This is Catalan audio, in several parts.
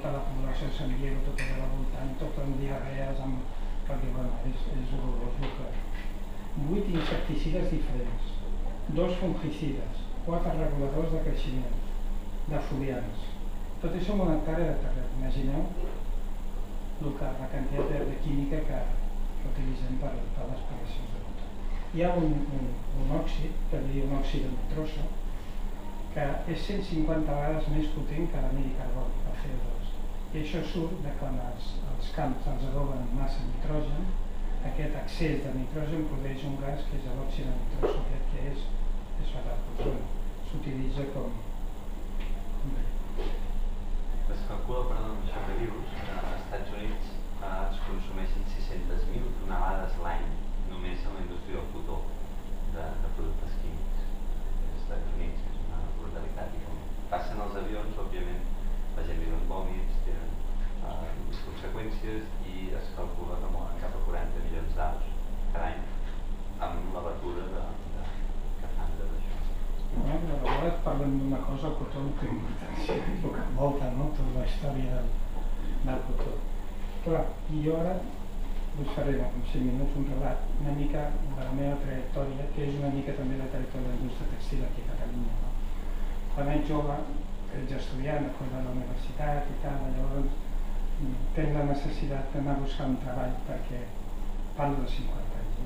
tota la població de San Diego, tota de la voltant, tot amb diarrees, perquè és horrorós el que... 8 insecticides diferents, 2 fungicides, 4 reguladors de creixement, de foliars. Tot això en una hectàrea de terreny. Imagineu la quantitat de química que utilitzem per les plantacions de cotó. Hi ha un òxid, que es diu un òxid de nitroso, que és 150 vegades més potent que l'anhídrid carbònic, el CO2. I això surt de quan els camps els adoben amb massa nitrogen, aquest excés de nitrogen produeix un gas que és l'òxid de nitroso, aquest que és fatal. S'utilitza com es calcula, perdó, això que dius, que als Estats Units es consumeixen 600.000 tonelades l'any només en la indústria del cotó de productes químics. Als Estats Units és una brutalitat i com passen els avions, òbviament la gent viu en vòmits, tenen conseqüències i es calcula que moren cap a 40 milions d'aus cada any amb la batuda que fan d'això. A vegades parlem d'una cosa, el cotó no té importància, el que envolta, no? Tota la història del cotó. Clar, i jo ara us faré en 5 minuts un relat una mica de la meva trajectòria, que és una mica també la trajectòria de la indústria textil aquí a Catalunya. No? Quan ets jove, ets estudiant, a la universitat i tal, llavors tens la necessitat d'anar a buscar un treball perquè parlo de 50 anys,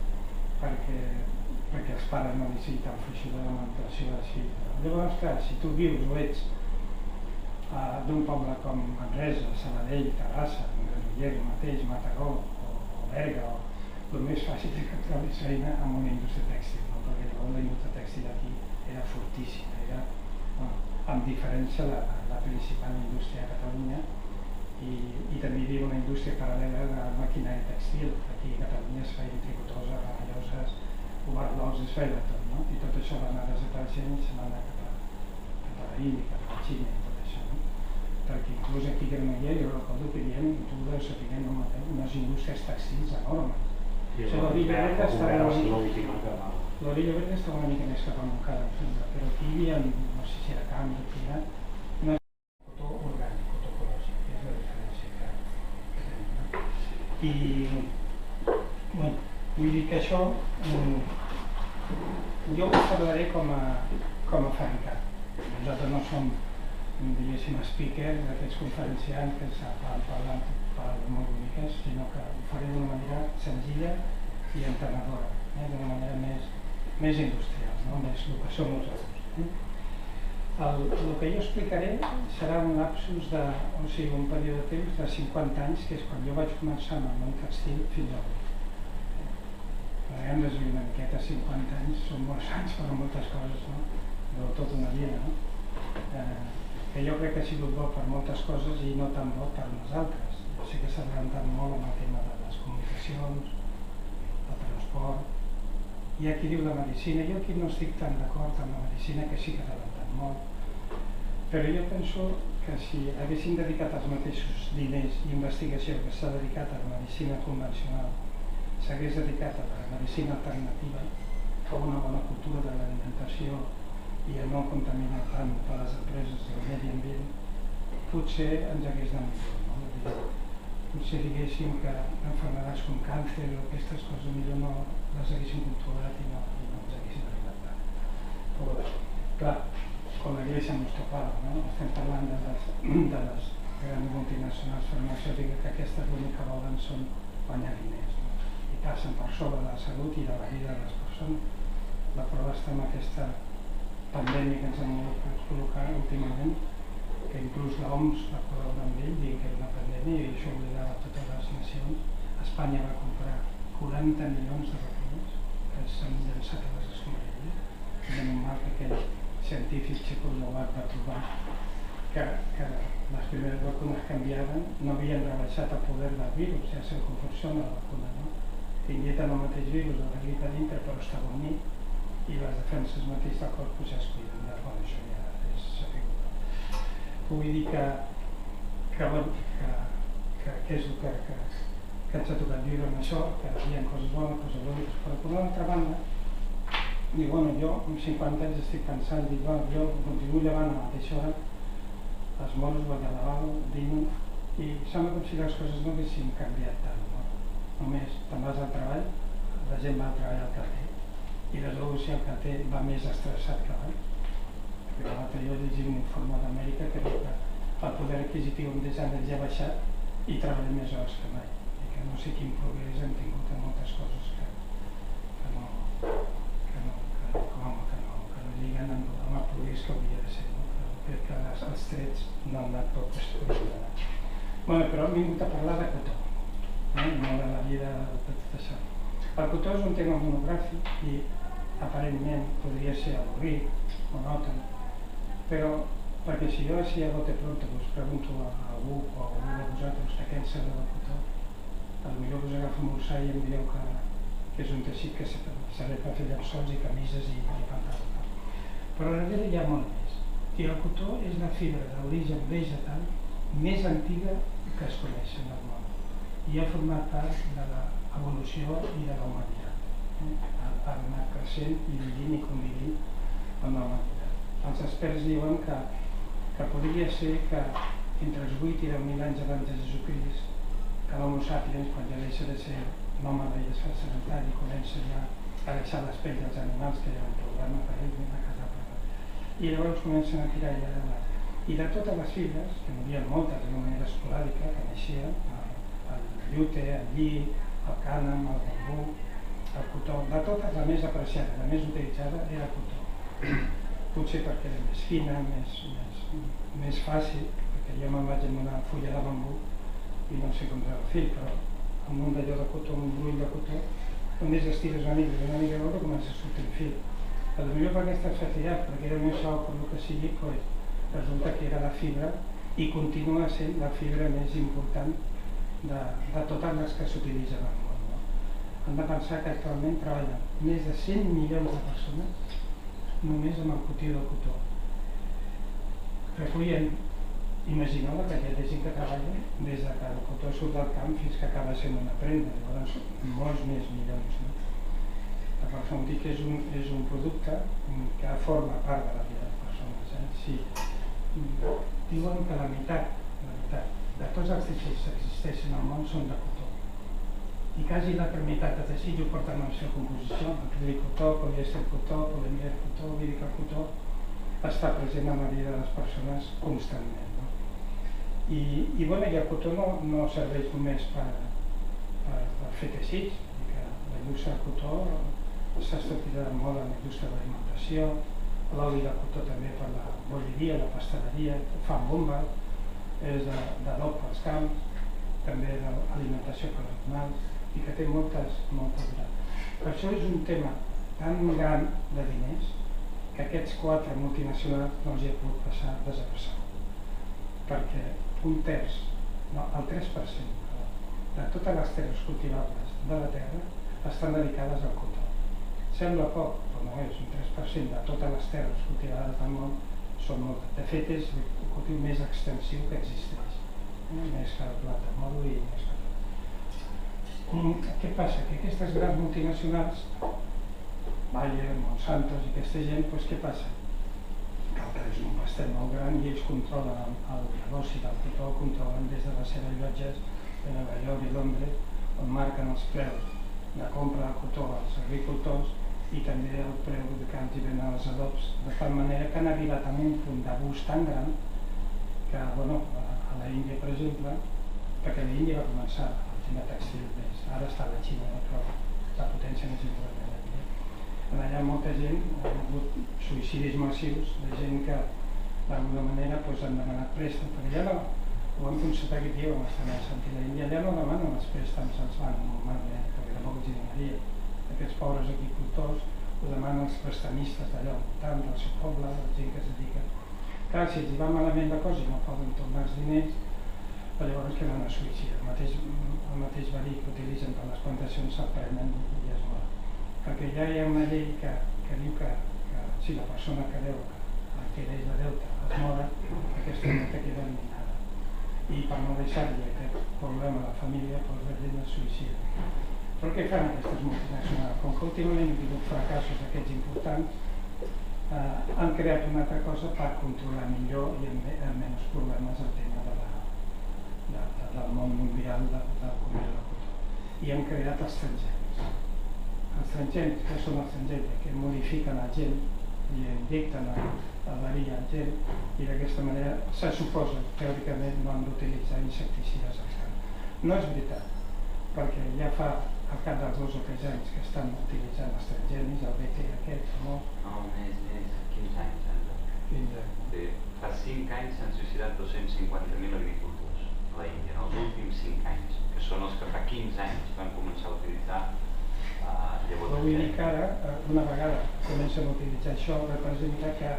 perquè els pares no necessiten fugir de la manipulació així. Llavors, clar, si tu vius o ets d'un poble com Manresa, Sabadell, Terrassa, Granollers, mateix, Mataró o Berga, el més fàcil és que trobis feina en una indústria tèxtil, no? Perquè llavors la indústria tèxtil aquí era fortíssima, era, amb diferència, la principal indústria a Catalunya i també hi havia una indústria paral·lela de maquinària tèxtil. Aquí a Catalunya es feia tricotosa, lloses, overlocs, es feia de tot, no? I tot això va anar desapareixent i se va anar cap a l'Índia, cap a la Xina i tot això, no? Perquè inclús aquí a Granollers, jo recordo que hi havia, tu deus saber, unes indústries tèxtils enormes. L'Orilla Verde estava una mica més cap a Montcada, però aquí hi havia, no sé si era camp, aquí hi ha cotó orgànic, cotó ecològic, que és la diferència que tenim, no? I, bueno, vull dir que això, jo us parlaré com a fabricant. Nosaltres no som, diguéssim, speakers d'aquests conferenciants que parlen paraules molt boniques, sinó que ho faré d'una manera senzilla i entenedora, d'una manera més industrial, més el que som nosaltres. El que jo explicaré serà un lapsus un període de temps de 50 anys, que és quan jo vaig començar amb el món textil fins avui. Hem de dir una miqueta, 50 anys, són molts anys, però moltes coses, no? De tota una vida, no? Que jo crec que ha sigut bo per moltes coses i no tan bo per les altres. Jo sé que s'ha adelantat molt amb el tema de les comunicacions, el transport. Hi ha qui diu la medicina, jo aquí no estic tan d'acord amb la medicina, que sí que s'ha adelantat molt. Però jo penso que si haguéssim dedicat els mateixos diners i investigació que s'ha dedicat a la medicina convencional, s'hagués dedicat a la medicina alternativa, a una bona cultura de l'alimentació i a no contaminar tant per les empreses del medi ambient, potser ens hagués anat millor, no? Potser diguéssim que enfermedats com càncer o aquestes coses millor no les haguéssim controlat i no ens haguessin arribat tant. Però bé, clar, com la Iglesia ens topava, no? Estem parlant de les grans multinacionals farmacèutiques que aquestes l'únic que volen són guanyar diners, no? I passen per sobre de la salut i de la vida de les persones. La prova està en aquesta pandèmia que ens han volgut col·locar últimament, que inclús l'OMS va col·laborar amb ell, dient que era una pandèmia i això obligava a totes les nacions. Espanya va comprar 40 milions de vacunes que s'han llançat a les escombraries. I en un marc aquell científic txecoslovac va trobar que les primeres vacunes que enviaven no havien rebaixat el poder del virus, ja sé com funciona la vacuna, no? Que injecten el mateix virus de la grip a dintre però està bonit i les defenses mateix del corpus ja es cuiden. Bueno, això ja és sapigut. Vull dir que és el que ens ha tocat viure amb això, que hi ha coses bones, coses dolentes, però per l'altra banda, dic, bueno, jo amb 50 anys estic cansat, dic, bueno, jo continuo llevant a la mateixa hora, els moros, vaig a lavabo, dino, I sembla com si les coses no haguessin canviat tant, no? Només te'n vas al treball, la gent va al treball al carrer, i des de si el carrer va més estressat que abans. Perquè l'altre dia llegia un informe d'Amèrica que diu que el poder adquisitiu en 10 anys ja ha baixat i treballa més hores que mai. I que no sé quin progrés hem tingut en moltes coses que no lliguen amb el progrés que hauria de ser. No? Però crec que els trets no han anat tot posicionats. Però hem vingut a parlar de cotó, no de la vida de tot això. El cotó és un tema monogràfic i aparentment podria ser avorrit, monòton, però perquè si jo així a bote pronto us pregunto a algú o a algú de vosaltres de què en sabeu del cotó, potser us agafo un ursà i em direu que és un teixit que serveix per fer llençols i camises i pantalons. Però darrere hi ha molt més. I el cotó és la fibra d'origen vegetal més antiga que es coneix en el món i ha format part de l'evolució i de la humanitat. Ha anat creixent i vivint i convivint amb la humanitat. Els experts diuen que podria ser que entre els 8 i 10.000 anys abans de Jesucrist, que l'Homo sapiens, quan ja deixa de ser nòmada i es fa sedentari, comença ja a deixar les pells dels animals, que hi ha un problema per ells, una casa per i llavors comencen a tirar ja de blat. I de totes les fibres, que n'hi havia moltes d'una manera esporàdica, que naixien, el llute, el lli, el cànem, el bambú, el cotó, de totes la més apreciada, la més utilitzada era el cotó. Potser perquè era més fina, més fàcil, perquè jo me'n vaig amb una fulla de bambú i no sé com treu el fil, però amb un d'allò de cotó, amb un brull de cotó, només estires una mica d'hora comença a sortir el fil. Potser per aquesta facilitat, perquè era més suau per el que sigui, resulta que era la fibra i continua sent la fibra més important de totes les que s'utilitzen al món. No? Hem de pensar que actualment treballen més de 100 milions de persones només amb el cultiu del cotó. Recullen, imagineu la quantitat de gent que treballa des que el cotó surt del camp fins que acaba sent una prenda, llavors molts més milions. No? Per això em dic que és un producte que forma part de la vida de les persones. Si diuen que la meitat de tots els teixits que existeixen al món són de cotó i quasi l'altra meitat de teixit ho porten en la seva composició, acrílic-cotó, polièster-cotó, polimier-cotó, vull dir que el cotó està present en la vida de les persones constantment. No? I el cotó no serveix només per fer teixits, que la indústria del cotó s'ha estat tirant molt en la indústria de l'alimentació, l'oli de cotó també per la bolleria, la pasteleria, fan bombes, és d'adob pels camps, també d'alimentació per als animals i que té moltes grans. Per això és un tema tan gran de diners que aquests 4 multinacionals no els hi ha pogut passar desapercebut. Perquè el 3% de totes les terres cultivables de la terra estan dedicades al cotó. Sembla poc, però no és, un 3% de totes les terres cultivades del món són moltes. De fet, és el cultiu més extensiu que existeix, més que el blat de moro i més que tot. Què passa? Que aquestes grans multinacionals, Bayer, Monsanto i aquesta gent, doncs què passa? Que és un pastel molt gran i ells controlen el negoci del cotó, controlen des de les seves llotges de Nova York i Londres, on marquen els preus de compra de cotó als agricultors i també el preu que ens hi venen els adobs, de tal manera que han arribat a un punt d'abús tan gran que, a la Índia, per exemple, perquè la Índia va començar el tema tèxtil, ara està la Xina, però la potència més important de l'Índia. Allà molta gent, ha hagut suïcidis massius de gent que d'alguna manera han demanat préstec, perquè allà ho vam constatar aquest dia, vam estar a sentir a l'Índia, allà no demanen els préstecs als bancs normalment, perquè tampoc els hi donaria. Aquests pobres agricultors ho demanen els prestamistes d'allà al voltant del seu poble, la gent que es dedica. Clar, si els va malament la cosa i no poden tornar els diners, llavors queden a suïcidi. El mateix verí que utilitzen per les plantacions se'l prenen i es mor. Perquè ja hi ha una llei que diu que si la persona que deu, que és de deute, es mor, aquesta multa queda eliminada. I per no deixar-li aquest problema a la família, la gent es suïcida. Però què fan aquestes multinacionals? Com que últimament han tingut fracassos d'aquests importants, han creat una altra cosa per controlar millor i amb menys problemes el tema de món mundial del comerç del cotó. I han creat els transgènics. Els transgènics, que són els transgènics que modifiquen el gen i injecten el verí al gen, i d'aquesta manera se suposa que teòricament no han d'utilitzar insecticides als camps. No és veritat, perquè ja fa al cap dels 2 o 3 anys que estan utilitzant els transgènics, el BT aquest famós. No, més, 15 anys. 15 anys. Bé, fa 5 anys s'han suïcidat 250.000 agricultors a la Índia, en els últims 5 anys, que són els que fa 15 anys van començar a utilitzar llavors. Vull dir que ara, una vegada comencen a utilitzar això, representa que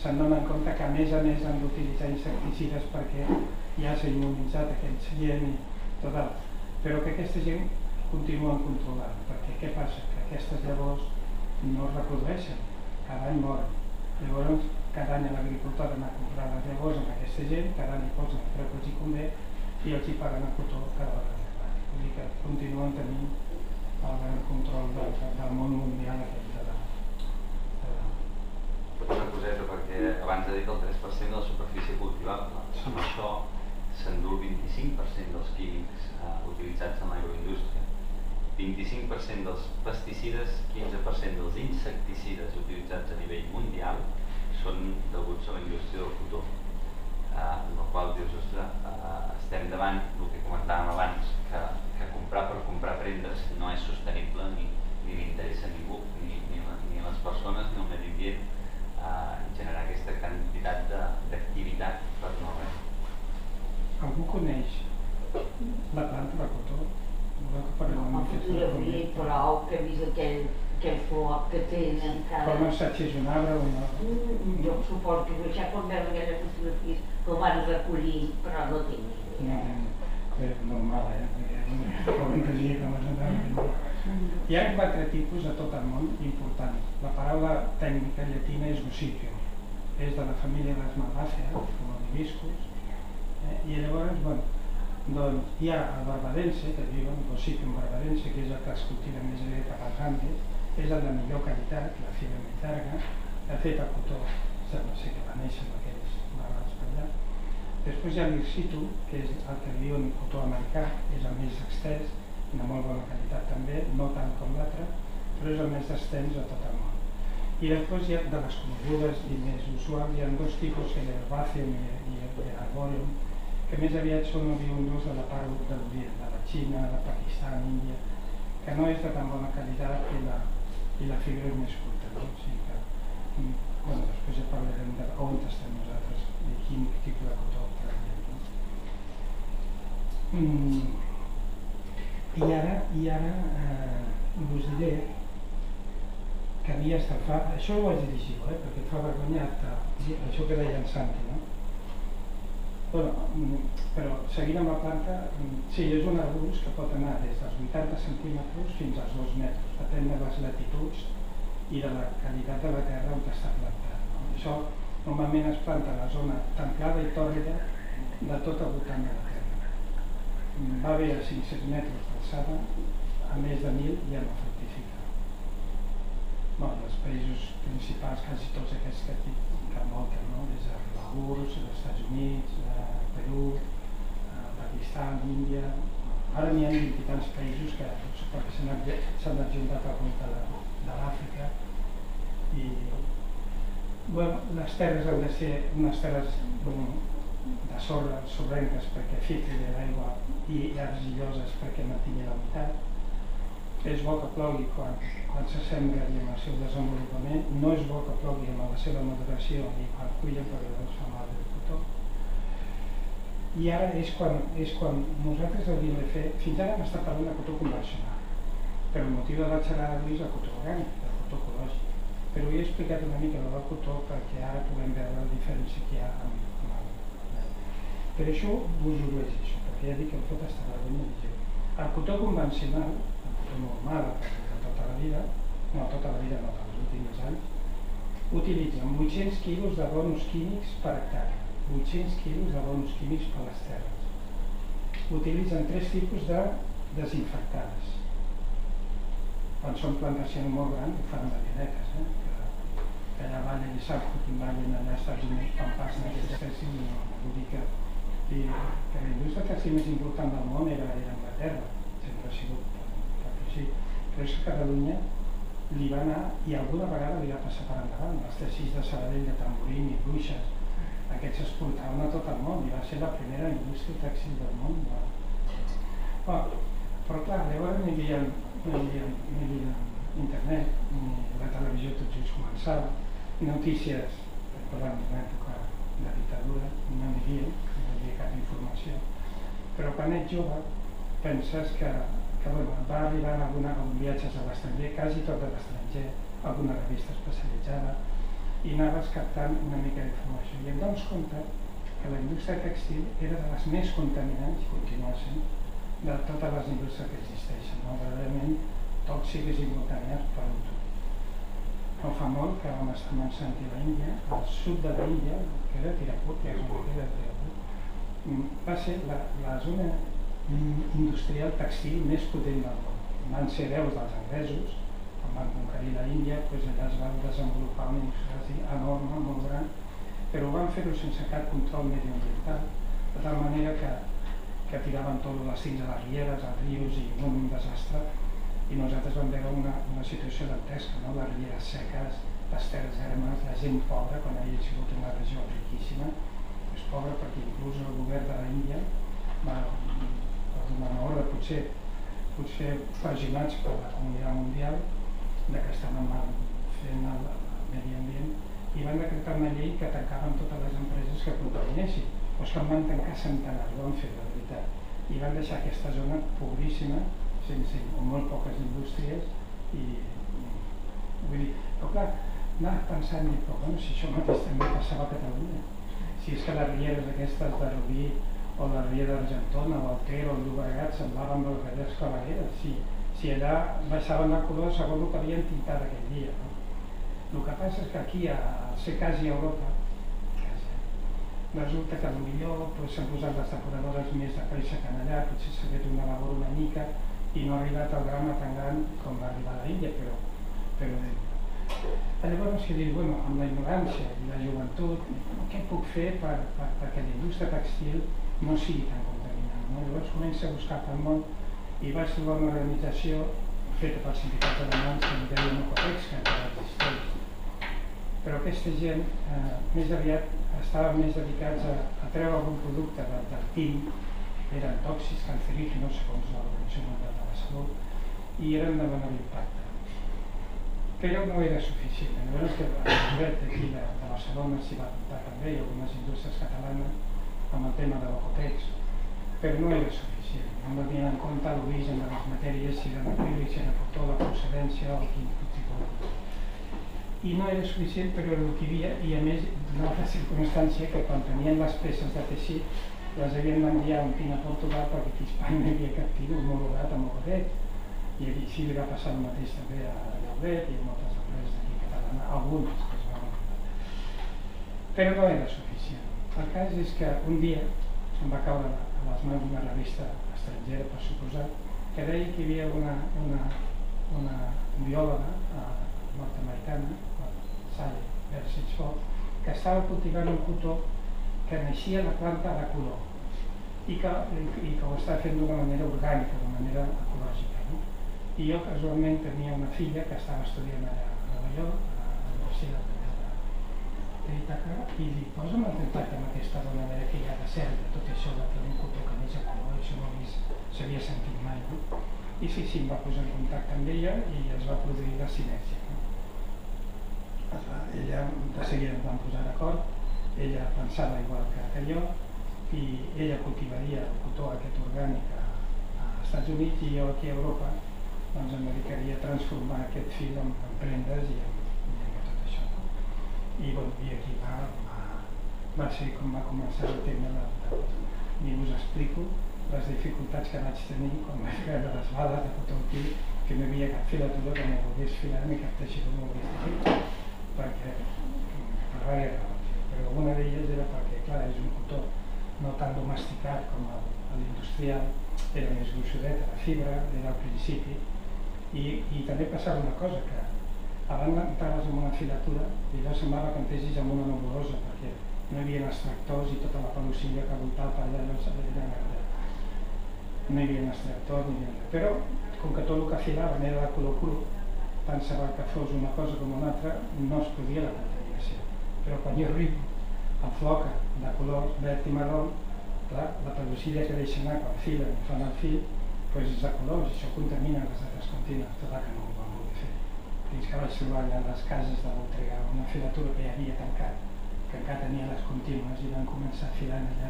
se'n donen compte que a més han d'utilitzar insecticides perquè ja s'ha immunitzat aquest gent i tot el. Però que aquesta gent continuen controlant, perquè què passa? Que aquestes llavors no es reprodueixen, cada any moren. Llavors, cada any l'agricultor ha d'anar a comprar les llavors amb aquesta gent, cada any hi posen el preu que els hi convé i els hi paguen el cotó cada vegada. Vull dir que continuen tenint el gran control del món mundial aquest de la... Una coseta, perquè abans ha dit el 3% de la superfície cultivable. Amb això s'endú el 25% dels químics utilitzats en l'agroindústria, 25% dels pesticides, 15% dels insecticides utilitzats a nivell mundial són deguts a la indústria del cotó. En la qual dius, ostres, estem davant del que comentàvem abans, que comprar per comprar prendes no és sostenible ni li interessa a ningú, ni a les persones ni al medi ambient, generar aquesta quantitat d'activitat per no res. Algú coneix la planta de cotó? No, fotografia prou, que he vist aquell floc que tenen cada... Però no saps si és un arbre o no? Jo suposo que ja pot veure aquelles fotografies que el van recollir, però no tinc ni idea. Normal, perquè poden dir que les andaven. Hi ha 4 tipus a tot el món importants. La paraula tècnica llatina és Gossypium. És de la família de les Malvàcees, com el hibiscus. I llavors, doncs, hi ha el barbadense, que diuen Gossypium barbadense, que és el que es cultiva més aviat cap als Andes, és el de millor qualitat, la fibra més llarga. De fet, el cotó sembla ser que va néixer amb aquells barbats per allà. Després hi ha l'Irsitu, que és el que diuen cotó americà, és el més extens, de molt bona qualitat també, no tant com l'altre, però és el més extens a tot el món. I després hi ha de les conegudes i més usuals, hi ha 2 tipus, l'Herbaceum i l'Arboreum, que més aviat són oriündos de la part de l'Orient, de la Xina, de Pakistan, Índia, que no és de tan bona qualitat i la fibra és més curta. No? O sigui que, després ja parlarem d'on estem nosaltres i quin tipus de cotó treballem. I ara us diré que a mi això ho vaig dirigir, perquè em fa vergonya això que deia en Santi, no? Però seguint amb la planta, sí, és un arbust que pot anar des dels 80 centímetres fins als 2 metres, depèn de les latituds i de la qualitat de la terra on està plantat. Això normalment es planta a la zona templada i tòrrida de tot el voltant de la terra. Va bé a 500 metres d'alçada, a més de 1.000 ja no fructifica. Els països principals, quasi tots aquests que envolten, des de Laos, dels Estats Units, Perú, Pakistan, Índia... Ara n'hi ha 20 i tants països que s'han adjuntat al voltant de l'Àfrica i les terres han de ser unes terres de sorra, sorrenques perquè filtrin l'aigua i argilloses perquè mantingui la humitat. És bo que plogui quan se sembra i amb el seu desenvolupament, no és bo que plogui amb la seva maduració i quan cullen perquè llavors fa mal el cotó. I ara és quan nosaltres hauríem de fer, fins ara hem estat parlant de cotó convencional, però el motiu de la xerrada d'avui és el cotó orgànic, el cotó ecològic. Però he explicat una mica del cotó perquè ara puguem veure la diferència que hi ha amb el... Per això us ho llegeixo, perquè ja dic que em fot estar vergonya de llegir. El cotó convencional, el cotó normal de tota la vida, no tota la vida, no dels últims anys, utilitza 800 quilos d'abonus químics per hectàrea. 800 quilos d'abonus químics per les terres. Utilitzen 3 tipus de desinfectants. Quan són plantacions molt grans, ho fan amb avionetes, que allà ballen i sap que ballen allà als Estats Units quan passen aquestes espècies, no vull dir que I que la indústria tèxtil més important del món era Anglaterra, sempre ha sigut perquè sí, però és que Catalunya li va anar i alguna vegada li va passar per endavant. Els teixits de Sabadell, de Tamborín i Bruixes, aquests s'exportaven a tot el món i va ser la primera indústria tèxtil del món. Però clar, llavors no hi havia internet, ni la televisió tot just començava, notícies, recordem una època de dictadura, no n'hi havia cap informació. Però quan ets jove penses que va arribar en viatges a l'estranger, quasi tot a l'estranger, alguna revista especialitzada, i anaves captant una mica d'informació. I em dones compte que la indústria tèxtil era de les més contaminants, i continua sent, de totes les indústries que existeixen, verdaderament tòxiques i contaminants per un tot. No fa molt que vam estar a Monsanto a l'Índia, al sud de l'Índia, que era Tirapur, va ser la zona industrial tèxtil més potent del món. Van ser hereus dels anglesos, quan van conquerir l'Índia, allà es va desenvolupar una indústria enorme, molt gran, però van fer-ho sense cap control mediambiental, de tal manera que tiraven tot les cims a les rieres, als rius, i un desastre, i nosaltres vam veure una situació dantesca, les rieres seques, les terres ermes, la gent pobra, quan havia sigut una regió riquíssima, és pobra perquè inclús el govern de l'Índia va donar una ordre, potser pressionats per la comunitat mundial, que estaven fent el medi ambient, i van decretar una llei que tancaven totes les empreses que contaminessin. Doncs que en van tancar centenars, ho van fer, la veritat, i van deixar aquesta zona pobríssima, sense molt poques indústries, i vull dir, però clar, anava pensant, però bueno, si això mateix també passava a Catalunya, si és que les rieres aquestes de Rubí, o la riera d'Argentona, o el Ter, o el Llobregat, semblaven velles clavegueres, si allà baixaven el color segons el que havien tintat aquell dia. El que passa és que aquí, al ser quasi a Europa, resulta que potser s'han posat les depuradores més de pressa que allà, potser s'ha fet una labor una mica i no ha arribat al drama tan gran com va arribar a l'Índia, però llavors que dius, amb la ignorància i la joventut, què puc fer perquè la indústria tèxtil no sigui tan contaminant? Llavors comença a buscar pel món i vaig trobar una organització feta pels sindicats alemans que es deia Nocotex, que encara existeix. Però aquesta gent més aviat estaven més dedicats a treure algun producte del tim, eren tòxics, cancerígenos, segons l'Organització Mundial de la Salut, i eren de menor impacte. Però no era suficient. Llavors que el govern d'aquí de Barcelona s'hi va apuntar també, i algunes indústries catalanes, amb el tema de l'Ocotex, però no era suficient. No tenien en compte l'origen de les matèries, si eren acrílic, si eren cotó, la procedència, o quin tipus de cotó. I no era suficient, però era el que hi havia, i a més d'una altra circumstància que quan tenien les peces de teixit les havien d'enviar un pin a Portugal perquè aquí a Espanya no hi havia cap tiro homologat amb Ocotex. I així li va passar el mateix també a Llauret i a moltes empreses d'aquí catalanes, algunes que es van apuntar. Però no era suficient. El cas és que un dia em va caure a les mans d'una revista estrangera, per suposat, que deia que hi havia una biòloga nord-americana, Sally Bersich-Fox, que estava cultivant un cotó que naixia a la planta de color i que ho estava fent d'una manera orgànica, d'una manera ecològica. I jo casualment tenia una filla que estava estudiant a Nova York, a la Universitat d'Ítaca, i li posa'm en contacte amb aquesta dona de que hi ha de cert de tot això de tenir un cotó que neix a color, això no s'havia sentit mai. I sí, em va posar en contacte amb ella i es va produir la sinèrgia. Ella de seguida em van posar d'acord, ella pensava igual que jo, i ella cultivaria el cotó aquest orgànic als Estats Units i jo aquí a Europa em dedicaria a transformar aquest fil en prendes i en tot això. I aquí va ser com va començar el tema i us explico les dificultats que vaig tenir quan vaig veure les bales de cotó aquí, que no hi havia cap filatura que no volgués filar ni cap teixidor no volgués filar, perquè per diverses raons. Però una d'elles era perquè, clar, és un cotó no tan domesticat com l'industrial, era més gruixudet, la fibra, era al principi, i també passava una cosa, que abans entraves en una filatura i allò semblava que entessis amb una nebulosa, perquè no hi havia extractors i tota la pelusilla que voltava per allà no hi havia extractors ni res. Però, com que tot el que afilaven era de color cru, tant se val que fos una cosa com una altra, no es podia la contaminació. Però quan jo arribo amb floca de colors verd i marró, clar, la pelusilla que deixa anar quan filen i fan el fil, doncs és de colors, i això contamina les altres contínues, tot que no ho vam voler fer. Fins que vaig trobar a les cases de Voltregà una filatura que ja havia tancat, que encara tenia les contínues, i vam començar filant allà,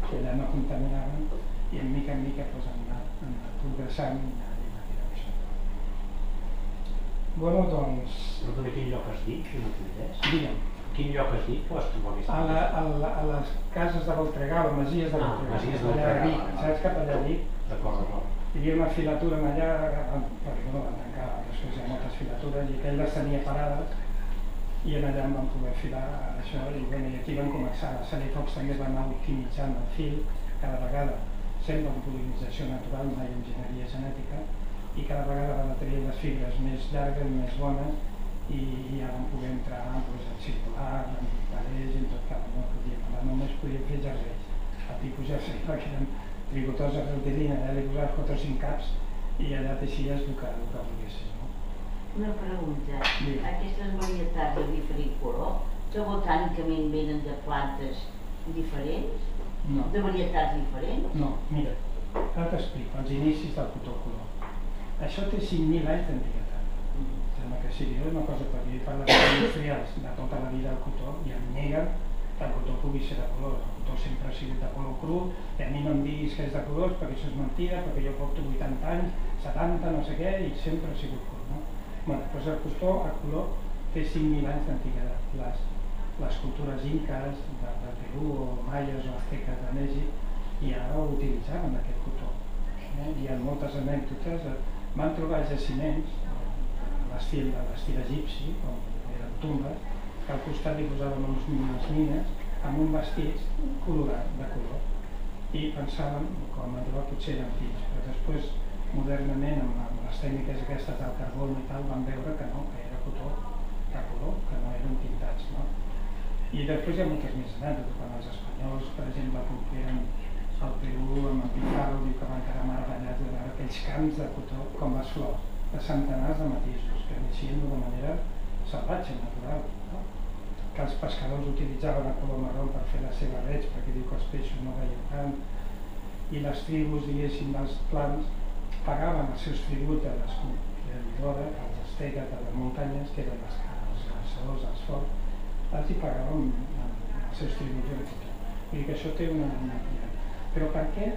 que allà no contaminaven, i en mica doncs, han anat progressant i va tirar això. Bueno, doncs... Perdona, quin lloc has dit, que no t'entès? Digue'm. Quin lloc has dit que vas trobar aquesta cosa? A les cases de Voltregà, a les masies de Voltregà. Masies de Voltregà. Saps cap allà a Vic? D'acord. Hi havia una filatura allà, perquè no van tancar, després hi ha moltes filatures, i aquell les tenia parades, i en allà em van poder filar això, i aquí van començar. A Salifox també van anar optimitzant el fil, cada vegada, sempre amb polinització natural, mai enginyeria genètica, i cada vegada van tenir les fibres més llargues, més bones, i ja vam poder entrar en circular, en parells, en tot cap, no podíem parlar, només podíem fer jerseis. El tipus jersei, perquè eren tricotosa reutilina, allà li posaves 4 o 5 caps i allà teixies el que volguessis. Una pregunta, Sí. Aquestes varietats de diferent color, que botànicament venen de plantes diferents? No. De varietats diferents? No, mira, ara t'explico, els inicis del cotó color. Això té 5.000 anys d'antiguitat. Sembla que sigui una cosa per dir, per les industrials de tota la vida del cotó, i em neguen que el cotó pugui ser de color. El cotó sempre ha sigut de color cru, i a mi no em diguis que és de colors, perquè això és mentida, perquè jo porto 80 anys, 70, no sé què, i sempre ha sigut cru, no? Bé, doncs el cotó a color té 5.000 anys d'antiguitat. Les cultures incas de Perú, o maies o azteques de Mèxic, i ara ho utilitzaven aquest cotó. Hi ha moltes anècdotes, van trobar jaciments, l'estil egipci, on eren tumbes, que al costat li posaven unes mines amb un vestit colorat de color, i pensaven, com a trobar, potser eren fills, però després, modernament, amb les tècniques aquestes del carbó i tal, van veure que no, que era cotó de color, que no eren tintats, no? I després hi ha moltes més anècdotes, quan els espanyols, per exemple, eren al Perú, amb el Pizarro, diu que van quedar meravellats de veure aquells camps de cotó, com les flors, de centenars de matisos, que neixien d'una manera salvatge, natural, no? Que els pescadors utilitzaven el color marró per fer les seves rets, perquè diu que els peixos no veien tant, i les tribus, diguéssim, dels plans, pagaven els seus tributs a les comunidades, als azteques de les muntanyes, que eren els caçadors, els forts, els hi pagaven els seus tributs en cotó. Vull dir que això té una tirada. Però per què?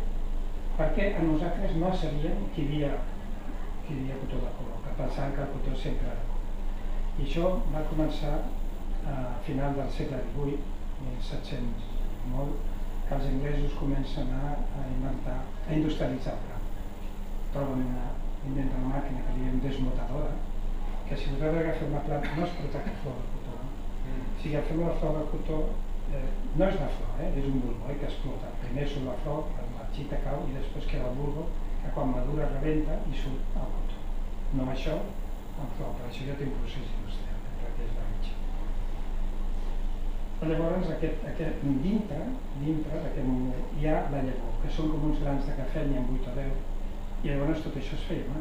Perquè a nosaltres no sabíem que hi havia cotó de color, que pensaven que el cotó sempre era color. I això va començar a final del segle XVIII, 1700 molt, que els anglesos comencen a industrialitzar el camp. Troben inventen una màquina que diem desmotadora, que si vosaltres agafeu una planta no es porta que flor de cotó. Si agafeu una flor de cotó, no és una flor, és un bulbo que explota. Primer surt la flor, la marxita cau i després queda el bulbo, que quan madura rebenta i surt el cotó. No això, amb flor, però això ja té un procés industrial, que és la mitja. Llavors, dintre hi ha la llavor, que són com uns grans de cafè, n'hi ha 8 o 10, i llavors tot això es feia.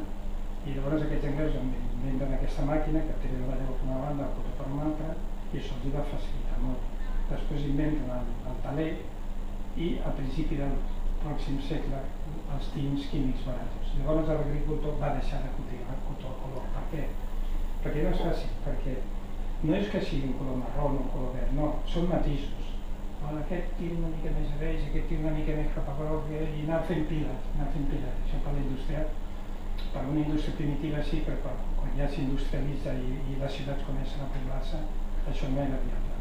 I llavors aquests anglesos inventen aquesta màquina que tenen la llavor per una banda, el cotó per una altra, i això els va facilitar molt. Després inventen el taler i a principi del pròxim segle els tints químics barats. Llavors l'agricultor va deixar de cultivar cotó a color. Per què? Perquè no és fàcil, perquè no és que sigui un color marró o un color verd, no, són matisos. Aquest tira una mica més a beix, aquest tira una mica més cap a groc i anar fent piles. Això per la indústria, per una indústria primitiva sí, però quan ja s'industrialitza i les ciutats comencen a poblar-se, això no era viable.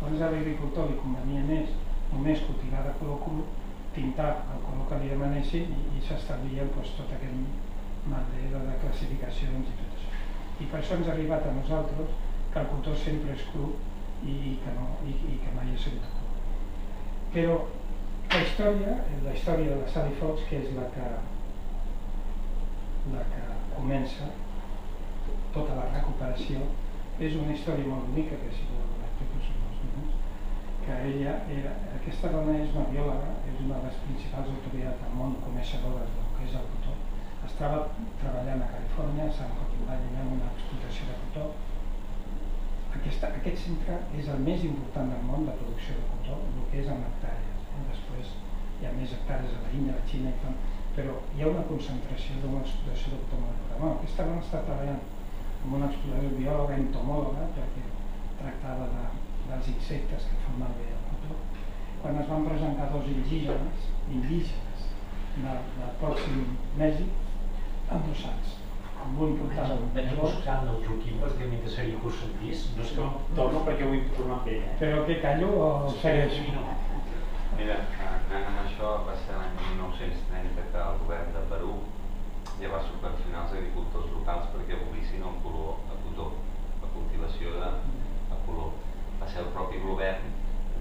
Llavors a l'agricultor li convenia més només cultivar de color cru, pintar el color que li demanessin i s'establien tot aquest merder de classificacions i tot això. I per això ens ha arribat a nosaltres que el cotó sempre és cru i que mai ha sigut cru. Però la història de la Sally Fox, que és la que comença tota la recuperació, és una història molt bonica, que si vol l'explico són 2 minuts, que aquesta dona és una biòloga, és una de les principals autoritats del món coneixedores del que és el cotó. Estava treballant a Califòrnia, a San Joaquin Valley, en una explotació de cotó. Aquest centre és el més important del món de producció de cotó, el que és en hectàrees. Després hi ha més hectàrees a la Índia, a la Xina, però hi ha una concentració d'una explotació de cotó molt important. Aquesta dona està treballant amb una explotació biòloga entomòloga, perquè tractava dels insectes que fan malbé el cotó. Quan es van presentar dos indígenes del pròxim Mèxic endossats, amb un portal. Vaig buscant el Joaquim perquè mentre seria cursantís, no és que torno perquè vull tornar amb ell. Però què, callo o segueixo? Mira, anant amb això, va ser l'any 1930 que el govern de Perú ja va subvencionar els agricultors locals perquè abolissin el color a cotó, la cultivació de color. Va ser el propi govern,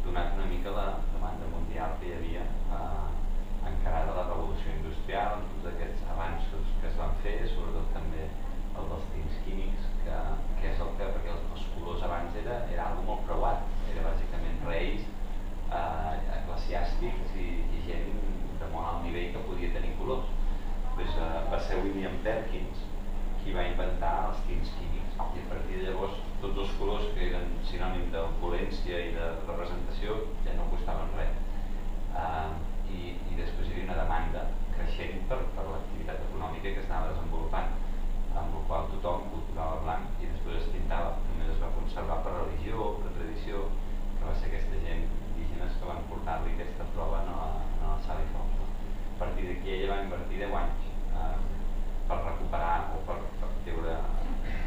donat una mica la demanda mundial que hi havia encarada la revolució industrial, tots aquests avanços que es van fer, sobretot també el dels tints químics, que és el que, perquè els colors abans era algo molt preuat, era bàsicament reis, eclesiàstics i gent de molt alt nivell que podia tenir colors. Pues, va ser William Perkins qui va inventar els tints químics i a partir de llavors tots els colors que eren sinònim d'opulència i de representació ja no costaven res. I després hi havia una demanda creixent per l'activitat econòmica que s'anava desenvolupant, amb la qual tothom cultivava blanc i després es pintava. Només es va conservar per religió o per tradició, que va ser aquesta gent indígenes que van portar-li aquesta prova a Sally Fox. A partir d'aquí ella va invertir 10 anys per recuperar o per treure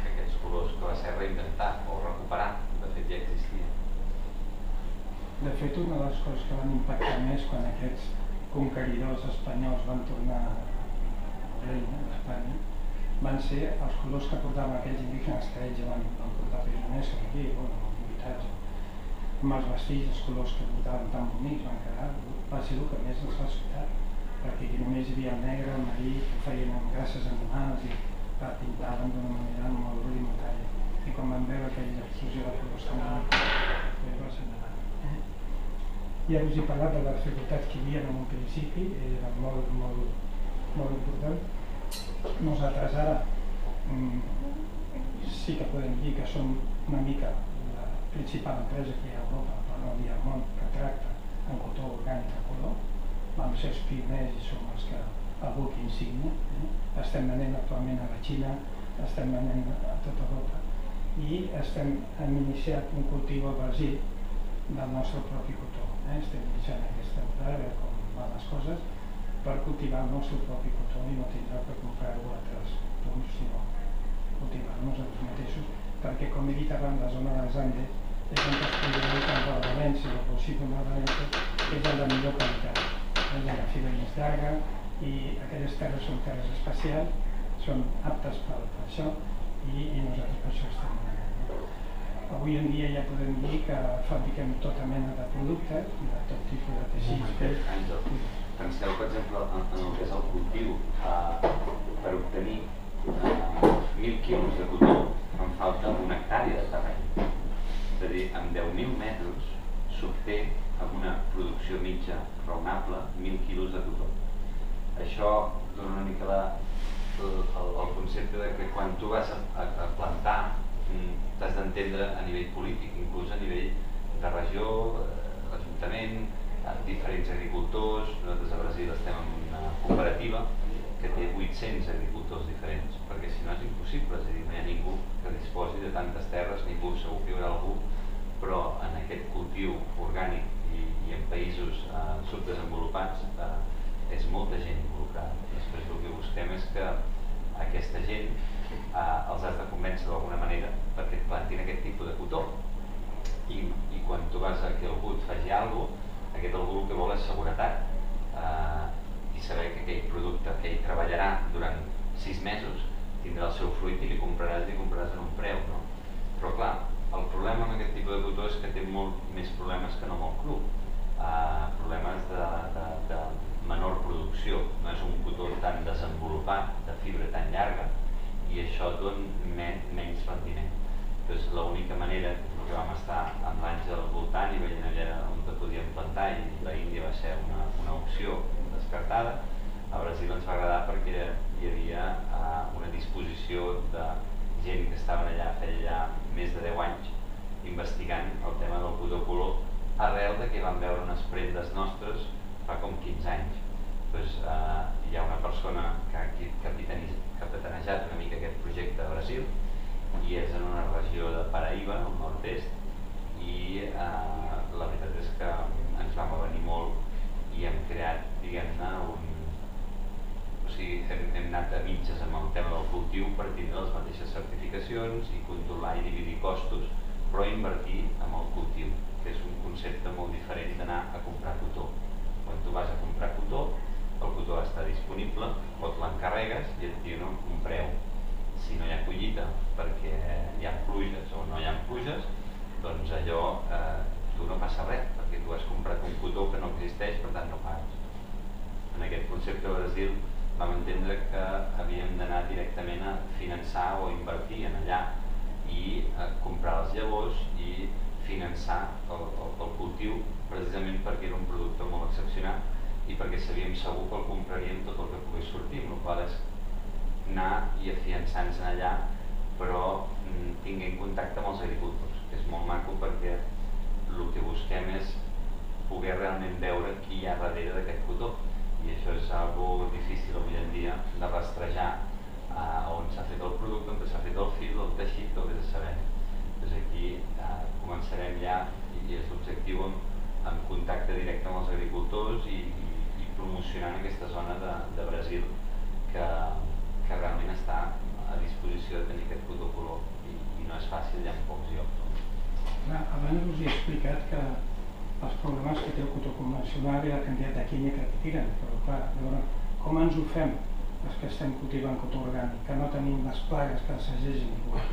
aquests colors que va ser reinventat o recuperar, de fet ja existia. De fet, una de les coses que van impactar més quan aquests conqueridors espanyols van tornar al regne d'Espanya van ser els colors que portaven aquells indígenes que ells ja van portar presoners aquí, militars, amb els vestits, els colors que portaven tan bonics van quedar, va ser el que més els va sobtar, perquè aquí només hi havia el negre, el marí, que ho feien amb grasses animals i la pintaven d'una manera molt rudimentària. I quan van veure aquella explosió de colors tan bonics, va ser endavant. Ja us he parlat de les dificultats que hi havia en un principi, era molt important. Nosaltres ara sí que podem dir que som una mica la principal empresa que hi ha a Europa, per no dir al món, que tracta en cotó orgànic a color. Vam ser els pioners i som els que el buc insignia. Estem venent actualment a la Xina, estem venent a tota Europa i hem iniciat un cultiu al Brasil del nostre propi cotó. Estem iniciant aquesta temporada, com van les coses, per cultivar el nostre propi cotó i no tindrà per comprar-ho a altres punts, sinó cultivar-nos els mateixos, perquè com he dit abans, la zona dels Andes és on es produeix tant la València, el possible de València, que és el de millor qualitat. És la fibra més llarga i aquelles terres són terres especials, són aptes per això i nosaltres per això estem venent. Avui en dia ja podem dir que fabriquem tota mena de productes, de tot tipus de teixits. Penseu, per exemple, en el que és el cultiu, per obtenir 1.000 quilos de cotó em falta una hectàrea de terreny. És a dir, amb 10.000 metres s'obté amb una producció mitja raonable 1.000 quilos de cotó. Això dona una mica el concepte de que quan tu vas a plantar t'has d'entendre a nivell polític, inclús a nivell de regió, l'ajuntament, diferents agricultors. Nosaltres a Brasil estem en una cooperativa que té 800 agricultors diferents, perquè si no és impossible, és a dir, no hi ha ningú que disposi de tantes terres, ningú, segur que hi haurà algú, però en aquest cultiu orgànic i en països subdesenvolupats és molta gent involucrada. Després el que busquem és que aquesta gent els has de convèncer d'alguna manera perquè et plantin aquest tipus de cotó. I quan tu vas a que algú et faci alguna cosa, aquest algú el que vol és seguretat i saber que aquell producte que ell treballarà durant 6 mesos tindrà el seu fruit i li compraràs en un preu, no? Però clar, el problema amb aquest tipus de cotó és que té molt més problemes que no molt cru. Problemes de menor producció, no és un cotó tan desenvolupat, de fibra tan llarga, i això dona menys rendiment. Doncs l'única manera, el que vam estar amb l'Àngel al voltant i veient allà implementar i l'Índia va ser una opció descartada. A Brasil ens va agradar perquè hi havia una disposició de gent que estaven allà, feia ja més de 10 anys, investigant el tema del cotó color, arrel de que van veure unes prendes nostres fa com 15 anys. Doncs, hi ha una persona que ha capitanejat una mica aquest projecte a Brasil i és en una regió de Paraíba, al nord-est, i la veritat és que ens vam avenir molt i hem creat, diguem-ne, hem anat a mitges amb el tema del cultiu per tindre les mateixes certificacions i controlar i dividir costos, però invertir en el cultiu, que és un concepte molt diferent d'anar a comprar cotó. Quan tu vas a comprar cotó, el cotó està disponible, o te l'encarregues i et diuen un preu. Si no hi ha collita perquè hi ha pluges o no hi ha pluges, doncs allò tu no passa res, perquè tu has comprat un cotó que no existeix, per tant no pagues. En aquest concepte a Brasil vam entendre que havíem d'anar directament a finançar o invertir en allà i comprar les llavors i finançar el cultiu, precisament perquè era un producte molt excepcional i perquè sabíem segur que el compraríem tot el que pogués sortir, amb la qual és anar i afiançar-nos allà, però tinguent contacte amb els agricultors, que és molt maco perquè el que busquem és poder realment veure qui hi ha darrere d'aquest cotó. I això és algo difícil avui en dia de rastrejar on s'ha fet el producte, on s'ha fet el fil, el teixit, el que has de saber. Doncs aquí començarem ja, i és l'objectiu, en contacte directe amb els agricultors i promocionant aquesta zona de Brasil que realment està a disposició de tenir aquest cotó color i no és fàcil, hi ha pocs llocs. Abans us he explicat que els problemes que té el cotó convencional i la quantitat de química que tiren, però clar, llavors, com ens ho fem els que estem cultivant cotó orgànic, que no tenim les plagues que s'agegin igual,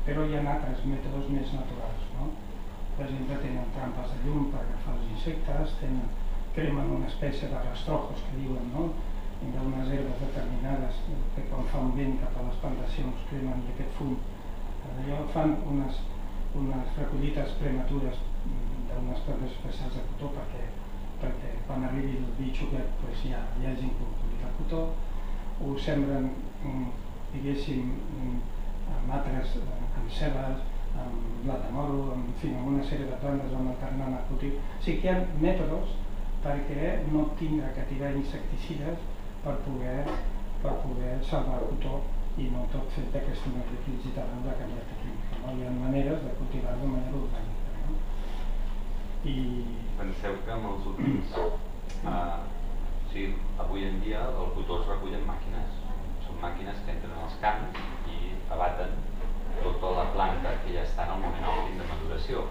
però hi ha altres mètodes més naturals, no? Per exemple, tenen trampes de llum per agafar els insectes, cremen una espècie de rastrojos que diuen, no? D'unes herbes determinades que quan fan vent cap a les plantacions cremen i aquest fum, allò fan unes recollites prematures d'unes plantes especials de cotó perquè quan arribi el bitxo aquest ja hi hagi cultivat el cotó, ho sembren, diguéssim, amb cebes, amb blat de moro, amb una sèrie de plantes on alternant el cultiu. O sigui que hi ha mètodes perquè no tindre que tirar insecticides per poder salvar el cotó i no tot fet d'aquesta metricitat de canviat de química. Hi ha maneres de cultivar de manera orgànica. Penseu que amb els últims... avui en dia el cotó es recull amb màquines. Són màquines que entren als camps i abaten tota la planta que ja està en el moment òptim de maduració.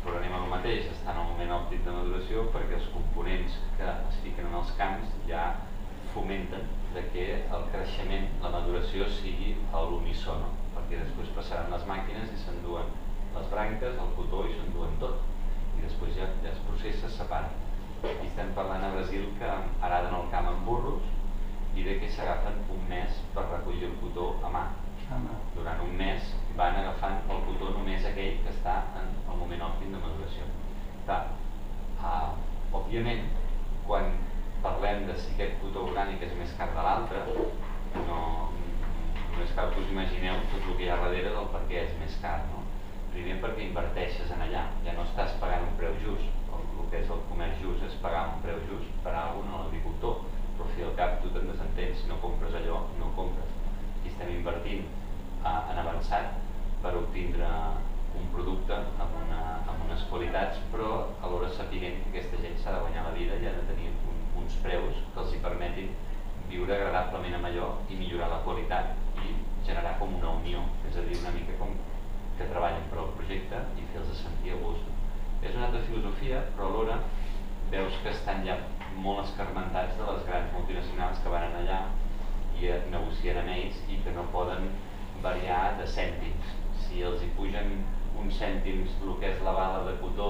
Però anem al mateix, està en el moment òptim de maduració perquè els components que es fiquen en els camps ja fomenten que el creixement, la maduració sigui a l'unísono, perquè després passaran les màquines i s'enduen les branques, el cotó i s'enduen tot. I després ja es processa, es separa. Aquí estem parlant a Brasil que araden el camp amb burros i que s'agafen un mes per recollir el cotó a mà. Durant un mes van agafant el cotó només aquell que està en el moment òptim de maduració. Òbviament, quan parlem de si aquest cotó orgànic és més car de l'altre, només cal que us imagineu tot el que hi ha darrere del per què és més car, no? Primer perquè inverteixes en allà, ja no estàs pagant un preu just, el que és el comerç just és pagar un preu just per a un agricultor, però al fi al cap tu te'n desentens, si no compres allò, no compres. Aquí estem invertint en avançat per obtindre un producte amb unes qualitats, però alhora sapiguent que aquesta gent s'ha de guanyar la vida i ha de tenir uns preus que els hi permetin viure agradablement amb allò i millorar la qualitat i generar com una unió, és a dir, una mica com que treballen per al projecte i fer-los sentir a gust. És una altra filosofia, però alhora veus que estan ja molt escarmentats de les grans multinacionals que van allà i negocien amb ells i que no poden variar de cèntims. Si els hi pugen uns cèntims el que és la bala de cotó,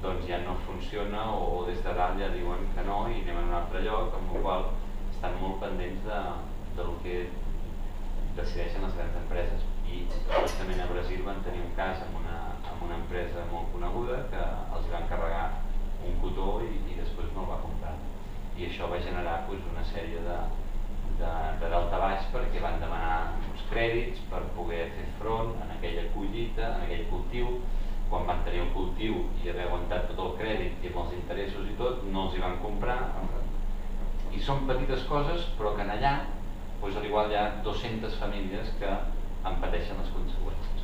doncs ja no funciona o des de dalt ja diuen que no i anem a un altre lloc, amb el qual estan molt pendents del que decideixen les grans empreses. I justament a Brasil van tenir un cas amb una empresa molt coneguda que els van carregar un cotó i I això va generar una sèrie de daltabaix perquè van demanar uns crèdits per poder fer front en aquella collita, en aquell cultiu. Quan van tenir el cultiu i haver aguantat tot el crèdit i amb els interessos i tot, no els hi van comprar. I són petites coses, però que en allà al igual hi ha 200 famílies que en pateixen les conseqüències.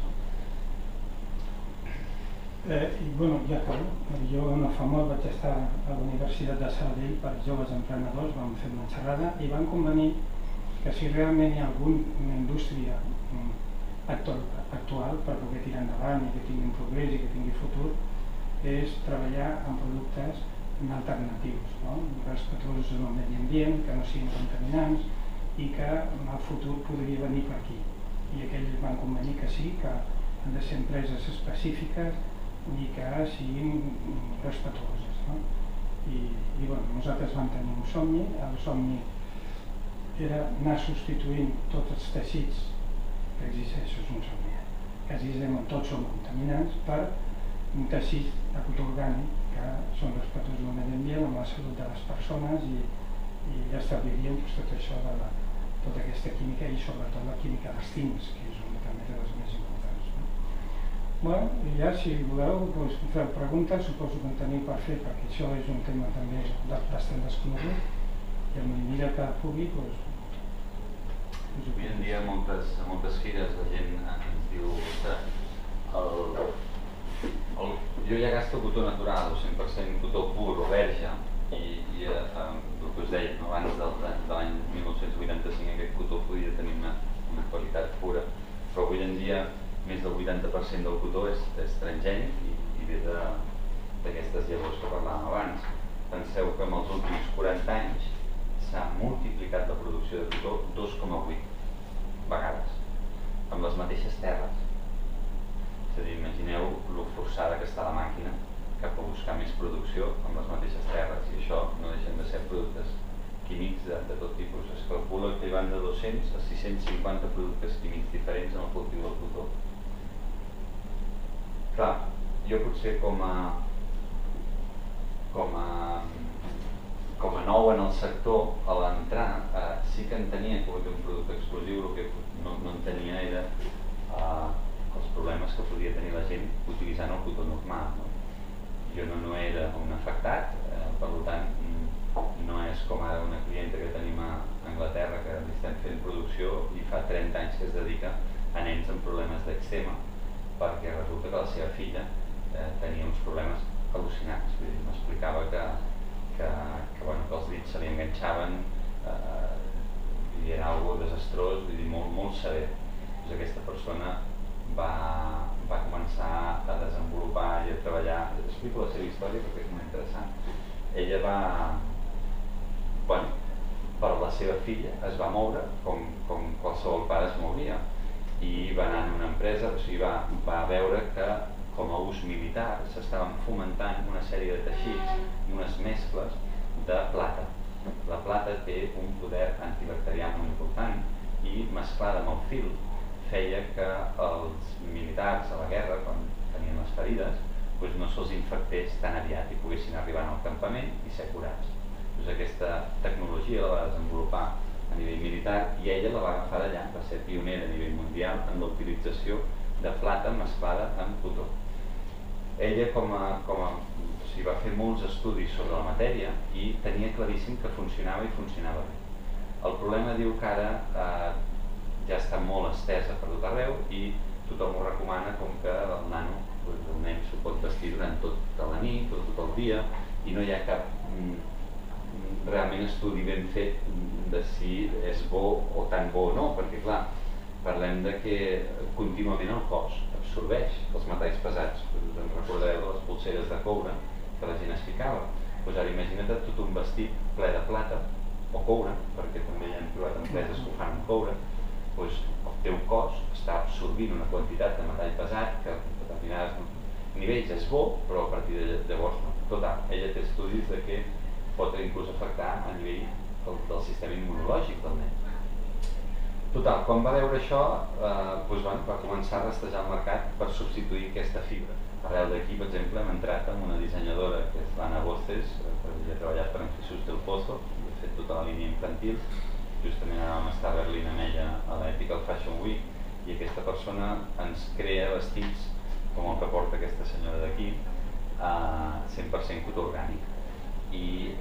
I bueno, ja acabo. Jo no fa molt vaig estar a la Universitat de Sabadell per joves emprenedors, vam fer una xerrada i van convenir que si realment hi ha alguna indústria actual per poder tirar endavant i que tingui un progrés i que tingui futur, és treballar en productes alternatius, no? Respetuosos amb el medi ambient, que no siguin contaminants i que en el futur podria venir per aquí. I aquells van convenir que sí, que han de ser empreses específiques i que siguin respetuoses, no? I bueno, nosaltres vam tenir un somni. El somni era anar substituint tots els teixits que existeixen, és un somni, que existeixen, tots són contaminants, per un teixit de cotó orgànic que són respetuosos amb el medi ambient, amb la salut de les persones i establirien tot això de tota aquesta química i sobretot la química dels tints, que és una també de les més importants, no? Bueno, i ja si voleu doncs, feu preguntes, suposo que en teniu per fer, perquè això és un tema també bastant desconegut i a mesura que pugui doncs, avui en dia a moltes fires la gent ens diu jo ja gasto cotó natural, o 100% cotó pur o verge, i el que us deia abans de l'any 1985 aquest cotó podia tenir una qualitat pura, però avui en dia més del 80% del cotó és transgènic i ve d'aquestes llavors que parlàvem abans. Penseu que en els últims 40 anys s'ha multiplicat la producció de cotó 2,8 vegades, amb les mateixes terres. És a dir, imagineu lo forçada que està la màquina cap a buscar més producció amb les mateixes terres, i això no deixen de ser productes químics de tot tipus. Es calcula que hi van de 200 a 650 productes químics diferents en el cultiu del cotó. Clar, jo potser com a nou en el sector, a l'entrar sí que entenia que un producte exclusiu, el que no entenia era els problemes que podia tenir la gent utilitzant el cotó normal, no? Jo no era un afectat, per tant no és com ara una clienta que tenim a Anglaterra que li estem fent producció i fa 30 anys que es dedica a nens amb problemes d'èczema, perquè resulta que la seva filla tenia uns problemes al·lucinants. M'explicava que els dits se li enganxaven i era algo desastrós, molt sever. Doncs aquesta persona va començar a desenvolupar i a treballar. Explico la seva història perquè és molt interessant. Ella per la seva filla es va moure com qualsevol pare es mouria i va anar en una empresa, o sigui, va veure que com a ús militar s'estaven fomentant una sèrie de teixits i unes mescles de plata. La plata té un poder antibacterià molt important i mesclada amb el fil feia que els militars a la guerra, quan tenien les ferides, no se'ls infectés tan aviat i poguessin arribar al campament i ser curats. Aquesta tecnologia la va desenvolupar a nivell militar i ella la va agafar d'allà, va ser pionera a nivell mundial en la utilització de plata mesclada amb cotó. Ella va fer molts estudis sobre la matèria i tenia claríssim que funcionava i funcionava bé. El problema diu que ara ja està molt estesa per tot arreu i tothom ho recomana com que el nano, el nen s'ho pot vestir durant tota la nit o tot el dia i no hi ha cap realment estudi ben fet de si és bo o tan bo o no, perquè clar, parlem de que contínuament el cos absorbeix els metalls pesats. Us en recordareu de les polseres de coure que la gent es ficava. Doncs ara imagina't tot un vestit ple de plata o coure, perquè també hi han trobat empreses que ho fan amb coure, doncs el teu cos està absorbint una quantitat de metall pesat que a determinats nivells és bo, però a partir de llavors no. Total, ella té estudis de que pot inclús afectar a nivell del sistema immunològic del nen. Total, quan va veure això, va començar a rastejar el mercat per substituir aquesta fibra. arrel d'aquí, per exemple, hem entrat amb una dissenyadora que és l'Anna Bostes, que havia treballat per en Jesús del Pozo, i ha fet tota la línia infantil. Justament ara vam estar a Berlín amb ella a l'Ethical Fashion Week, i aquesta persona ens crea vestits com el que porta aquesta senyora d'aquí, 100% cotó orgànic i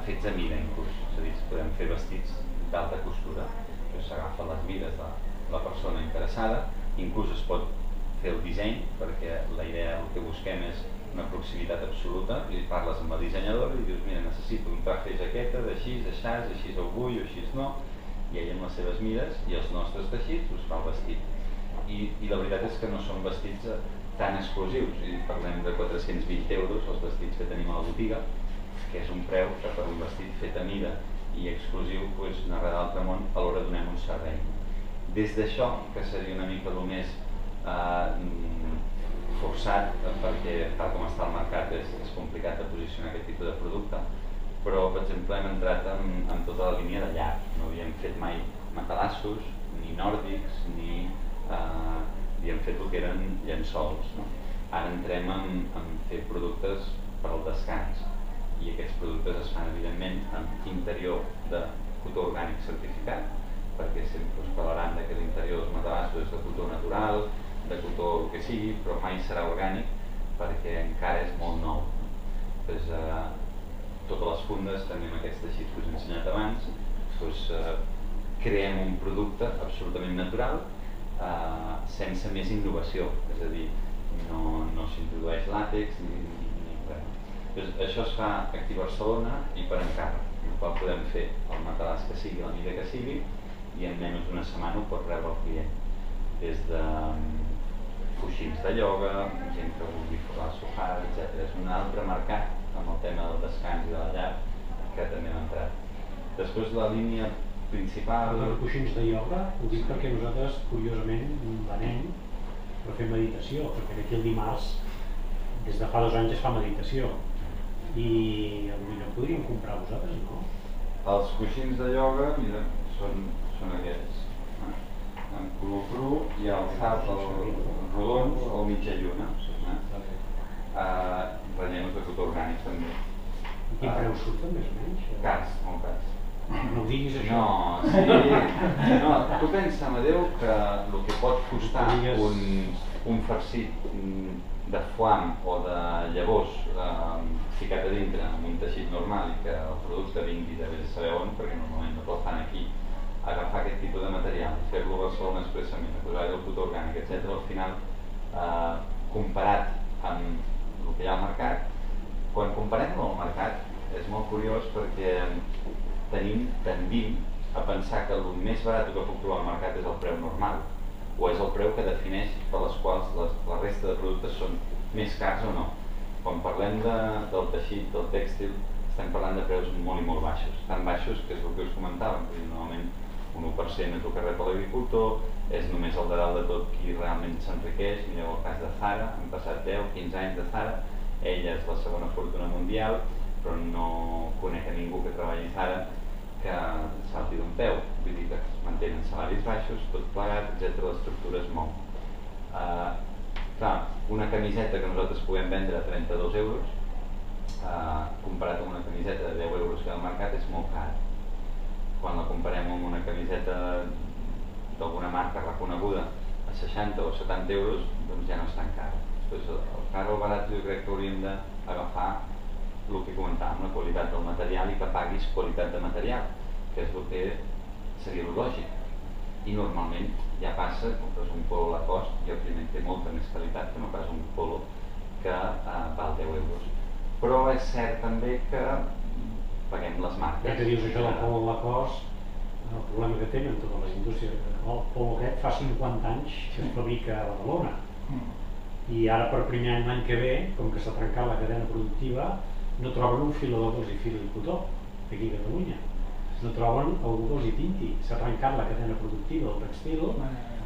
fets a mida inclús, és a dir, podem fer vestits d'alta costura, s'agafen les mides de la persona interessada, inclús es pot fer el disseny, perquè la idea, el que busquem és una proximitat absoluta, i parles amb la dissenyadora i dius, mira, necessito un traje de jaqueta d'així, d'aixàs, així ho vull o així no, i ella amb les seves mides i els nostres teixits us fa el vestit. I la veritat és que no són vestits tan exclusius, i parlem de 420 euros els vestits que tenim a la botiga, que és un preu que per un vestit fet a mida i exclusiu, doncs, no res d'altre món, alhora donem un servei. Des d'això, que seria una mica el més forçat, perquè tal com està el mercat és complicat de posicionar aquest tipus de producte, però per exemple hem entrat en tota la línia de llar, no havíem fet mai matalassos, ni nòrdics, ni havíem fet el que eren llençols, no? Ara entrem en fer productes per al descans, i aquests productes es fan evidentment amb interior de cotó orgànic certificat, perquè sempre us parlaran que l'interior dels matalassos és de cotó natural, de cotó el que sigui, però mai serà orgànic perquè encara és molt nou. Doncs, totes les fundes, també amb aquests teixits que us he ensenyat abans, doncs, creem un producte absolutament natural sense més innovació, és a dir, no s'introdueix làtex ni res. Doncs, això es fa aquí a Barcelona i per encàrrec, en el qual podem fer el matalàs que sigui, la mida que sigui, i en menys d'una setmana ho pot rebre el client. Des de coixins de ioga, gent que vulgui posar el sofà, etc. És un altre mercat amb el tema del descans i de la llar que també hem entrat. Després la línia principal... Els coixins de ioga ho dic perquè nosaltres, curiosament, venem per fer meditació, perquè aquí el dimarts, des de fa 2 anys es fa meditació. I potser podríem comprar vosaltres, no? Els coixins de ioga, mira, són aquests. En color cru i alçats rodons o mitja lluna. Rellenos de cotó orgànic també. I quin preu surten més o menys? Cars, molt cars. No ho diguis això. No, sí. No, tu pensa, Amadeu, que el que pot costar un farcit de foam o de llavors ficat a dintre amb un teixit normal i que el producte vingui de vés a saber on, perquè normalment no el fan aquí, agafar aquest tipus de material, fer-lo a Barcelona expressament, posar-hi el cotó orgànic, etc. Al final, comparat amb el que hi ha al mercat, quan comparem amb el mercat és molt curiós perquè tendim a pensar que el més barat que puc trobar al mercat és el preu normal, o és el preu que defineix per les quals la resta de productes són més cars o no. Quan parlem del teixit, del tèxtil, estem parlant de preus molt i molt baixos, tan baixos que és el que us comentàvem, normalment un 1% és el que rep l'agricultor, és només el de dalt de tot qui realment s'enriqueix. Mireu el cas de Zara, han passat 10-15 anys de Zara, ella és la segona fortuna mundial, però no conec a ningú que treballi a Zara que salti d'un peu, vull dir que es mantenen salaris baixos, tot plegat, etc. L'estructura es mou. Clar, una camiseta que nosaltres puguem vendre a 32 euros, comparat amb una camiseta de 10 euros que al mercat, és molt cara. Quan la comparem amb una camiseta d'alguna marca reconeguda a 60 o 70 euros, doncs ja no és tan cara. Doncs el car o barat jo crec que hauríem d'agafar el que comentàvem, la qualitat del material i que paguis qualitat de material, que és el que seria el lògic. I normalment ja passa, compres un polo Lacoste i òbviament té molta més qualitat que no pas un polo que val 10 euros. Però és cert també que paguem les marques. Ja que dius això del polo Lacoste, el problema que tenen totes les indústries, el polo aquest fa 50 anys que es fabrica a Badalona. I ara per primer any l'any que ve, com que s'ha trencat la cadena productiva, no troben un filador que els hi fili el cotó, aquí a Catalunya. No troben algú que els hi tinti. S'ha trencat la cadena productiva del textil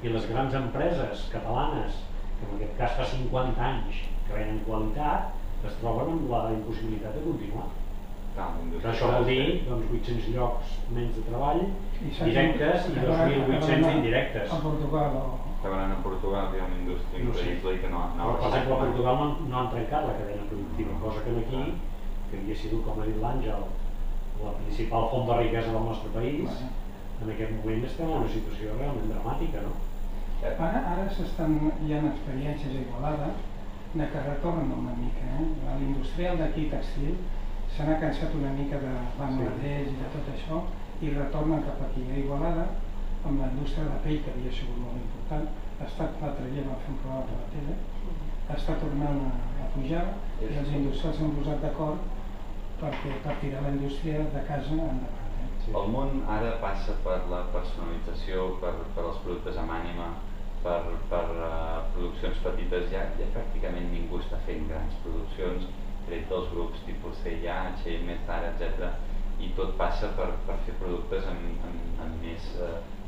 i les grans empreses catalanes, que en aquest cas fa 50 anys que venen qualitat, es troben amb la impossibilitat de continuar. Això vol dir 800 llocs menys de treball directes i 2.800 indirectes. A Portugal o acabaran a Portugal, que hi ha una indústria increïble i que no Però, per exemple, a Portugal no han trencat la cadena productiva, cosa que aquí, que havia sigut, com ha dit l'Àngel, la principal font de riquesa del nostre país, en aquest moment estem en una situació realment dramàtica, no? Ara hi ha experiències a Igualada que retornen una mica. L'industrial d'aquí tèxtil se n'ha cansat una mica de Bangladesh i de tot això i retornen cap aquí. A Igualada, amb la indústria de la pell, que havia sigut molt important, l'altre dia vam fer un programa per la tele, està tornant a pujar i els industrials s'han posat d'acord per tirar la indústria de casa endavant. El món ara passa per la personalització, per els productes amb ànima, per produccions petites. Ja pràcticament ningú està fent grans produccions, tret dels grups tipus CIA, H&M, Zara, etc. I tot passa per fer productes amb més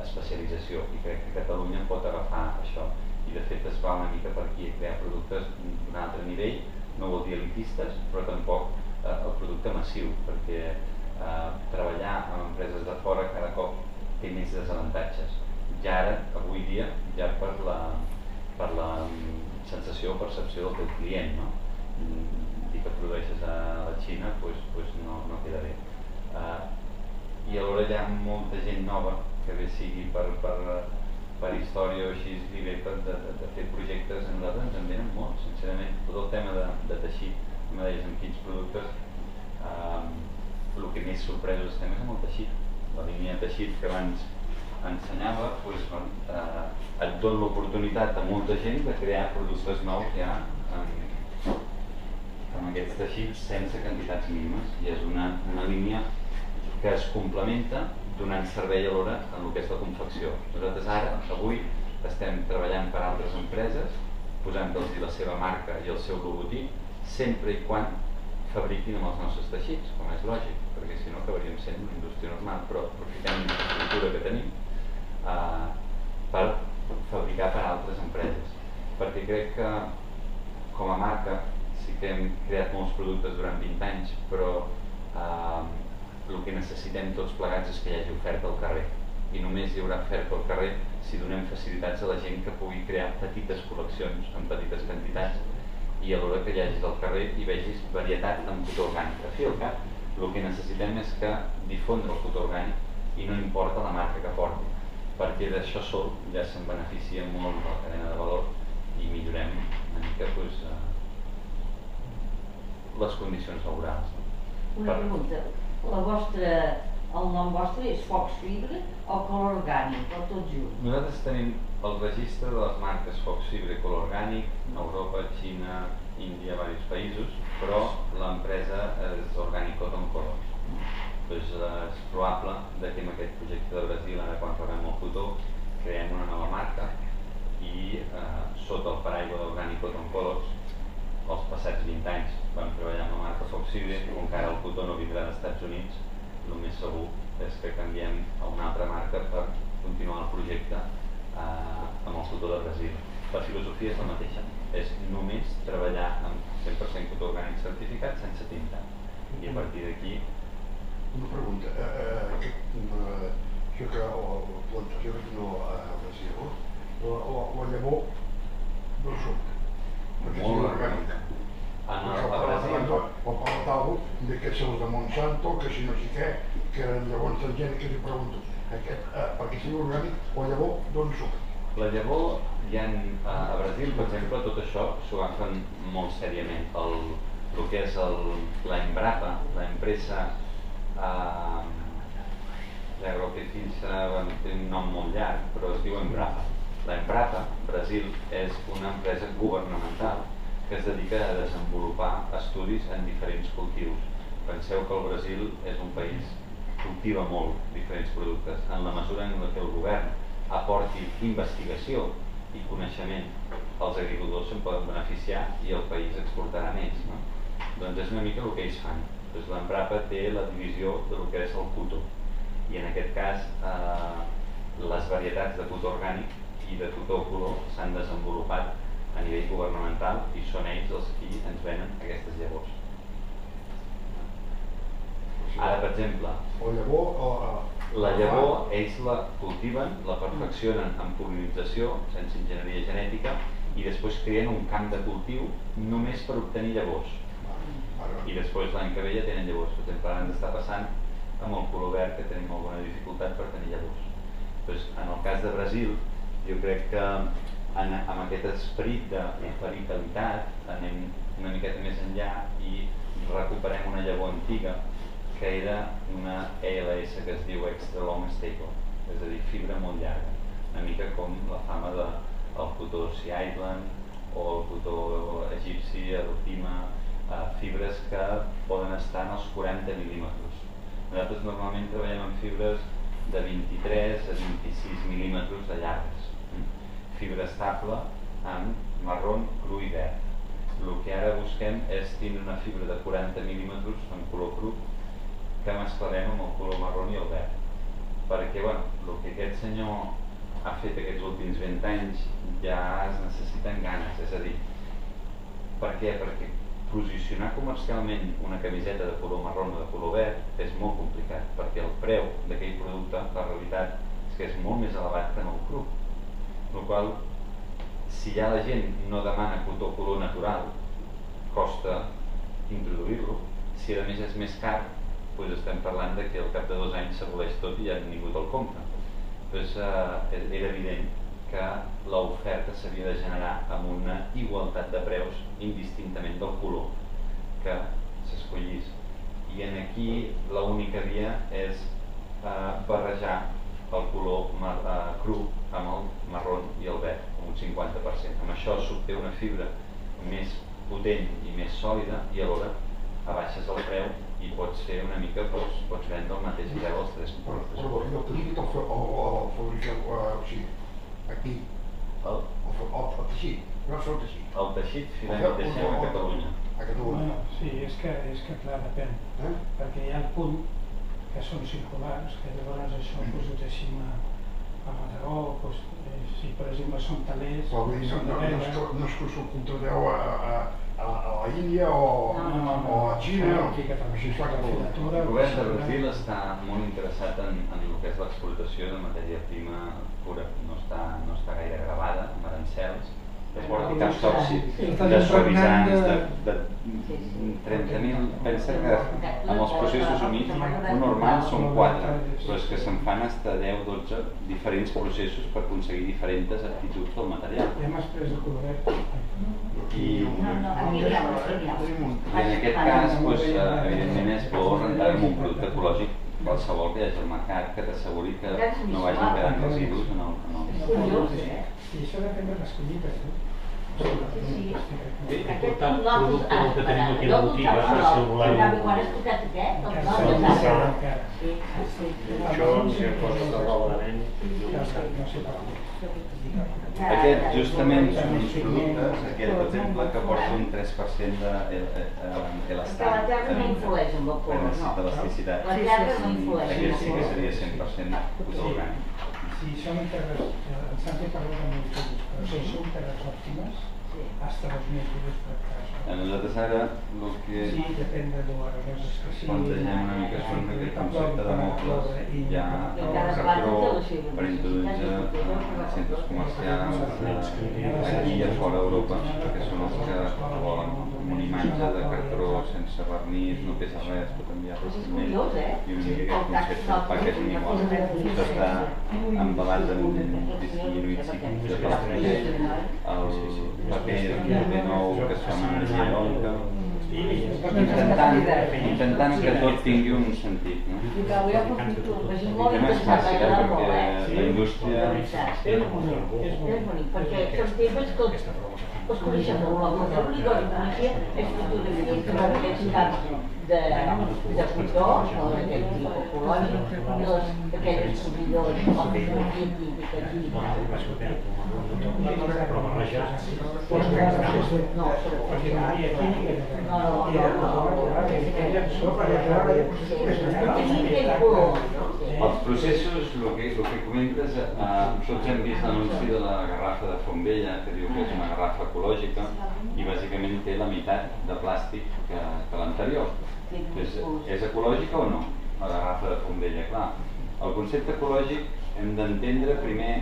especialització. I crec que Catalunya pot agafar això. I de fet es va una mica per aquí a crear productes d'un altre nivell, no vol dir elitistes, però tampoc el producte massiu, perquè treballar amb empreses de fora cada cop té més desavantatges. Ja ara, avui dia, ja per la sensació o percepció del teu client, no? Dir que produeixes a la Xina doncs no queda bé. I alhora hi ha molta gent nova que bé sigui per història o així li ve de fer projectes. A nosaltres ens en venen molt, sincerament. Tot el tema de teixit, com deies, amb quins productes, el que més sorpresos estem és amb el teixit. La línia de teixit que abans ensenyava et dona l'oportunitat a molta gent de crear productes nous ja amb aquests teixits sense quantitats mínimes, i és una línia que es complementa donant servei alhora en el que és la confecció. Nosaltres ara, avui, estem treballant per altres empreses, posant-los la seva marca i el seu logotip, sempre i quan fabriquin amb els nostres teixits, com és lògic, perquè si no acabaríem sent una indústria normal, però aprofitem l'estructura que tenim per fabricar per altres empreses. Perquè crec que com a marca sí que hem creat molts productes durant 20 anys, però el que necessitem tots plegats és que hi hagi oferta al carrer. I només hi haurà oferta al carrer si donem facilitats a la gent que pugui crear petites col·leccions en petites quantitats, i alhora que hi hagis al carrer i vegis varietat en cotó orgànic. A fi al cap, el que necessitem és que difondre el cotó orgànic i no importa la marca que porti, perquè d'això sol ja se'n beneficia molt la cadena de valor i millorem una mica les condicions laborals. Una pregunta, el nom vostre és Fox Fibre o Color Orgànic, o tot junt? Nosaltres tenim el registre de les marques Fox Fibre i Color Orgànic, Europa, Xina, Índia, diversos països, però l'empresa és Organic Cotton Colors. Doncs és probable que amb aquest projecte de Brasil, ara quan rebem el cotó, creem una nova marca i sota el paraigua d'Organic Cotton Colors, els passats 20 anys vam treballar amb la marca Fox Fibre, com que ara el cotó no vindrà dels Estats Units, el més segur és que canviem a una altra marca per continuar el projecte amb el cotó de Brasil. La filosofia és la mateixa, és només treballar amb 100% cotó orgànic certificat sense tinta. I a partir d'aquí... Una pregunta, això que la plantació que no a Brasil, la llavor no surt, perquè és orgànica. A Brasil... O parlatau que seus de Monsanto, que si no sé què, que llavors la gent que li pregunto, perquè sigui orgànic, la llavor d'on surt? La llavor, a Brasil, per exemple, tot això s'ho agafen molt seriament. El que és la Embrapa, l'empresa l'agropecuària, té un nom molt llarg, però es diu Embrapa. La Embrapa, Brasil, és una empresa governamental que es dedica a desenvolupar estudis en diferents cultius. Penseu que el Brasil és un país que cultiva molt diferents productes. En la mesura en què el govern aporti investigació i coneixement, els agricultors se'n poden beneficiar i el país exportarà més. Doncs és una mica el que ells fan. L'Embrapa té la divisió del que és el cotó. I en aquest cas, les varietats de cotó orgànic i de cotó color s'han desenvolupat a nivell governamental i són ells els qui ens venen aquestes llavors. Ara, per exemple... La llavor La llavor ells la cultiven, la perfeccionen amb pol·linització, sense enginyeria genètica, i després creen un camp de cultiu només per obtenir llavors. I després l'any que ve ja tenen llavors. Per exemple, ara ens està passant amb el color verd que tenim alguna dificultat per tenir llavors. Doncs, en el cas de Brasil, jo crec que amb aquest esperit d'oferir qualitat anem una miqueta més enllà i recuperem una llavor antiga que era una ELS que es diu Extra Long Staple, és a dir, fibra molt llarga, una mica com la fama del cotó Sea Island o el cotó egipci, Erotima, fibres que poden estar en els 40 mil·límetres. Nosaltres normalment treballem amb fibres de 23 a 26 mil·límetres de llargues. Fibra estable amb marró, cru i verd. El que ara busquem és tindre una fibra de 40 mil·límetres en color cru que mesclarem amb el color marró i el verd. Perquè el que aquest senyor ha fet aquests últims 20 anys ja es necessiten ganes. És a dir, per què? Perquè posicionar comercialment una camiseta de color marró o de color verd és molt complicat, perquè el preu d'aquell producte, la realitat, és que és molt més elevat que en el cru. El qual, si ja la gent no demana cotó color natural, costa introduir-lo. Si a més és més car, doncs estem parlant que al cap de 2 anys s'aboleix tot i ja ningú te'l compra. Doncs era evident que l'oferta s'havia de generar amb una igualtat de preus indistintament del color que s'escollís. I aquí l'única via és barrejar el color cru amb el marró i el verd, un 50%. Amb això s'obté una fibra més potent i més sòlida i alhora abaixes el preu i pots fer una mica, pots vendre el mateix preu als 3 productes. Però el teixit el fabriqueu, o sigui, aquí, el teixit, no és el teixit. El teixit finalment deixem a Catalunya. A Catalunya. Sí, és que clar, depèn, perquè hi ha el punt que són circulars, que llavors això ho deixem a Mataró, si per exemple són talers, són de venda. No és que us ho contradeu a la Índia o a Xina, així està Catalunya. El govern de Brasil està molt interessat en el que és l'explotació de matèria prima pura, no està gaire gravada amb arancels, de quantitats tòxics, de suavitzants, de 30.000, pensa que amb els processos humits un normal són 4, però és que se'n fan fins a 10-12 diferents processos per aconseguir diferents aptituds del material. Ja m'has pres el color verd. I en aquest cas, evidentment és bo rentar amb un producte ecològic qualsevol que hi hagi al mercat que t'asseguri que no vagin quedant residus en el... I això depèn de les collites, Important producte el que tenim aquí a la botiga, si el voleu... Això, si em posa de roba de nen... Aquest justament són uns productes, aquest per exemple, que porta un 3% d'elastat. La terra no influeix en el color, no? D'elasticitat. La terra no influeix. Aquest sí que seria 100% orgànic. Si són terres, ens han fet parlar de molts productes, però si són terres òptimes, hasta 2.000 euros per casa. Nosaltres ara el que Sí, depèn de l'hora, és que sí... plantegem una mica són aquest concepte de mobles ja al cartró per introduir en centres comercials aquí i a fora d'Europa, perquè són els que volen una imatge de cartró sense vernís, no pesa res, pot enviar fàcilment i una mica aquest concepte de packaging igual. Tot està embalat en disminuïts de plàstic, el paper nou que es fa amb energia eòlica, intentant que tot tingui un sentit. I no és fàcil, perquè la indústria... És bonic, perquè són temes que els coneixem molt poc. El que coneixia és fotografia d'aquests camps de cotó, o d'aquest tipus colònic, d'aquelles exposicions Els processos, el que comentes, tots hem vist l'anunci de la garrafa de Fontbella, que diu que és una garrafa ecològica i bàsicament té la meitat de plàstic que l'anterior. És ecològica o no, la garrafa de Fontbella? Clar, El concepte ecològic hem d'entendre primer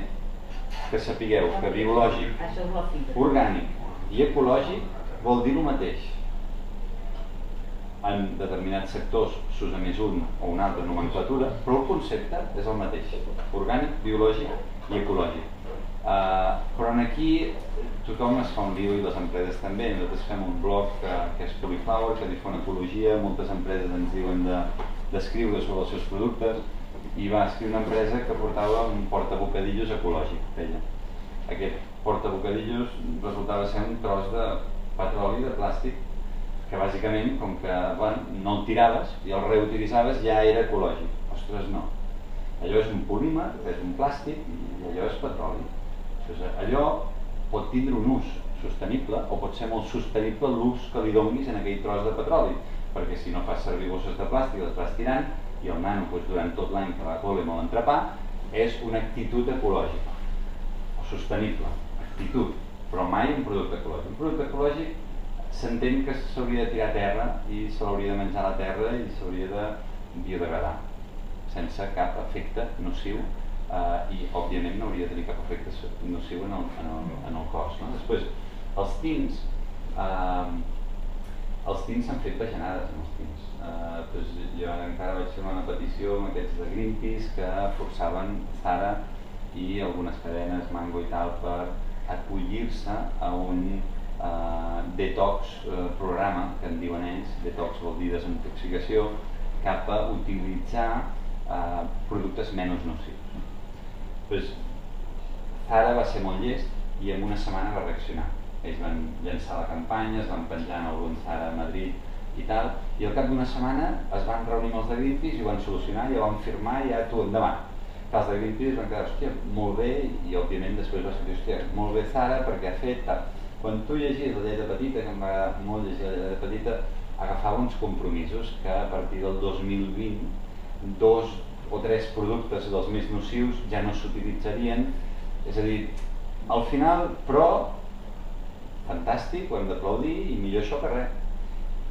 que sapigueu que biològic, orgànic i ecològic vol dir el mateix. En determinats sectors s'usa més un o una altra nomenclatura, però el concepte és el mateix, orgànic, biològic i ecològic. Però aquí tothom es fa un lío i les empreses també. Nosaltres fem un blog que és Polyflower, que difon ecologia, moltes empreses ens diuen d'escriure sobre els seus productes, i va escriure una empresa que portava un portabocadillos ecològic, deia. Aquest portabocadillos resultava ser un tros de petroli, de plàstic, que bàsicament, com que no el tiraves i el reutilitzaves, ja era ecològic. Ostres, no. Allò és un polímer, és un plàstic, i allò és petroli. Allò pot tindre un ús sostenible o pot ser molt sostenible l'ús que li donis en aquell tros de petroli, perquè si no fas servir bosses de plàstic, les vas tirant, i el nano durant tot l'any que va a col·le amb l'entrepà, és una actitud ecològica o sostenible, actitud, però mai un producte ecològic. Un producte ecològic s'entén que s'hauria de tirar a terra i se l'hauria de menjar a la terra i s'hauria de biodegradar sense cap efecte nociu, i òbviament no hauria de tenir cap efecte nociu en el cos. Després, els tins s'han fet bajanades amb els tins. Jo encara vaig fer una petició amb aquests de Greenpeace que forçaven Zara i algunes cadenes, Mango i tal, per acollir-se a un detox programa, que en diuen ells, detox vol dir desintoxicació, cap a utilitzar productes menys nocius. Zara va ser molt llest i en una setmana va reaccionar. Ells van llançar la campanya, es van penjar en algun Zara a Madrid i tal, i al cap d'una setmana es van reunir amb els de Greenpeace i ho van solucionar, ja van firmar i ja tu endavant. Els de Greenpeace van quedar, hòstia, molt bé, i òbviament després va ser, hòstia, molt bé Zara perquè ha fet tal. Quan tu llegies la llei de Petita, que em va agradar molt llegir la llei de Petita, agafava uns compromisos que a partir del 2020 2 o 3 productes dels més nocius ja no s'utilitzarien, és a dir, al final, però fantàstic, ho hem d'aplaudir i millor això que res,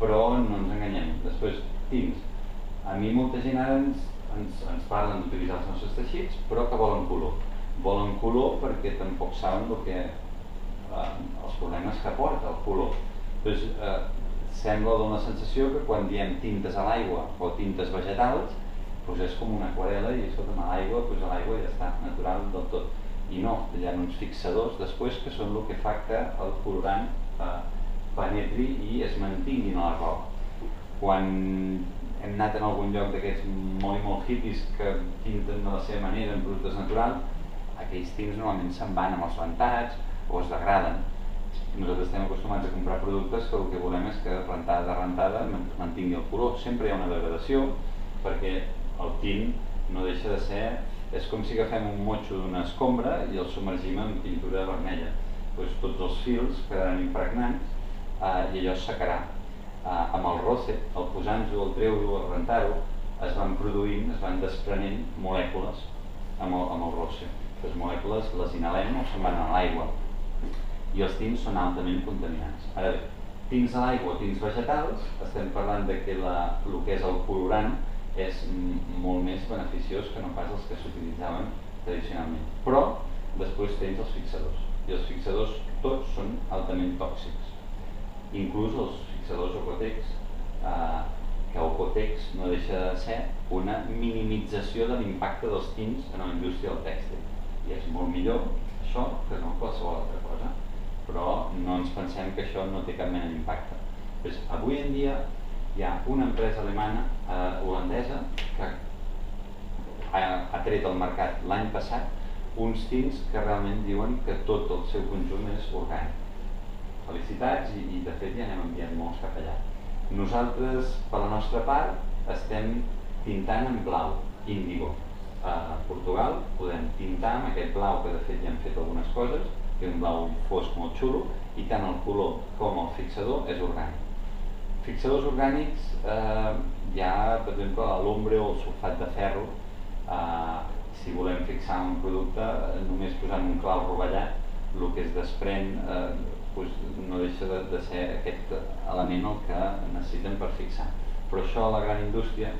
però no ens enganyem. Després, tins, a mi molta gent ara ens parlen d'utilitzar els nostres teixits, però que volen color perquè tampoc saben els problemes que porta el color. Sembla una sensació que quan diem tintes a l'aigua o tintes vegetals és com una aquarel·la i escolta'm, a l'aigua ja està, natural del tot. I no, hi ha uns fixadors després que són el que fa que el colorant penetri i es mantingui a la roba. Quan hem anat en algun lloc d'aquests molt hippies que tinten de la seva manera en productes naturals, aquells tints normalment se'n van amb els rentats o es degraden. Nosaltres estem acostumats a comprar productes que el que volem és que rentada de rentada mantingui el color. Sempre hi ha una degradació perquè el tint no deixa de ser... És com si agafem un motxo d'una escombra i el submergim en pintura vermella. Tots els fils quedaran impregnants i allò es secarà. Amb el roce, el posant-ho, el treure-ho, el rentar-ho, es van produint, es van desprenent molècules amb el roce. Les molècules les inhalem o se'n van a l'aigua. I els tints són altament contaminants. Ara bé, tints a l'aigua o tints vegetals, estem parlant que el que és el colorant és molt més beneficiós que no pas els que s'utilitzaven tradicionalment. Però després tens els fixadors, i els fixadors tots són altament tòxics. Inclús els fixadors Ocotex, que Ocotex no deixa de ser una minimització de l'impacte dels tints en la indústria del tèxtil. I és molt millor això que no qualsevol altra cosa, però no ens pensem que això no té cap mena d'impacte. Avui en dia hi ha una empresa alemana, holandesa, que ha tret al mercat l'any passat uns tints que realment diuen que tot el seu conjunt és orgànic. Felicitats i de fet ja n'hem enviat molts cap allà. Nosaltres, per la nostra part, estem tintant en blau, índigo. A Portugal podem tintar amb aquest blau que de fet ja hem fet algunes coses, que és un blau fosc molt xulo, i tant el color com el fixador és orgànic. Fixadors orgànics hi ha, per exemple, l'ombre o el sulfat de ferro. Si volem fixar un producte, només posant un clau rovellat, el que es desprèn no deixa de ser aquest element el que necessiten per fixar. Però això a la gran indústria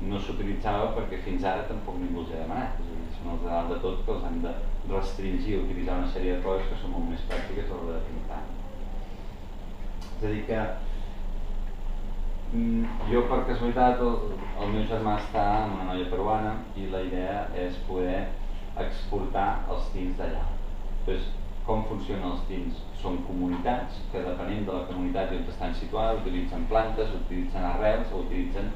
no s'utilitzava perquè fins ara tampoc ningú els ha demanat. És a dir, són els de dalt de tot que els han de restringir a utilitzar una sèrie de coses que són molt més pràctiques a l'hora de pintar. És a dir que jo per casualitat el meu germà està amb una noia peruana i la idea és poder exportar els tints d'allà. Doncs com funcionen els tints? Són comunitats que depenent de la comunitat on estan situades utilitzen plantes, utilitzen arrels o utilitzen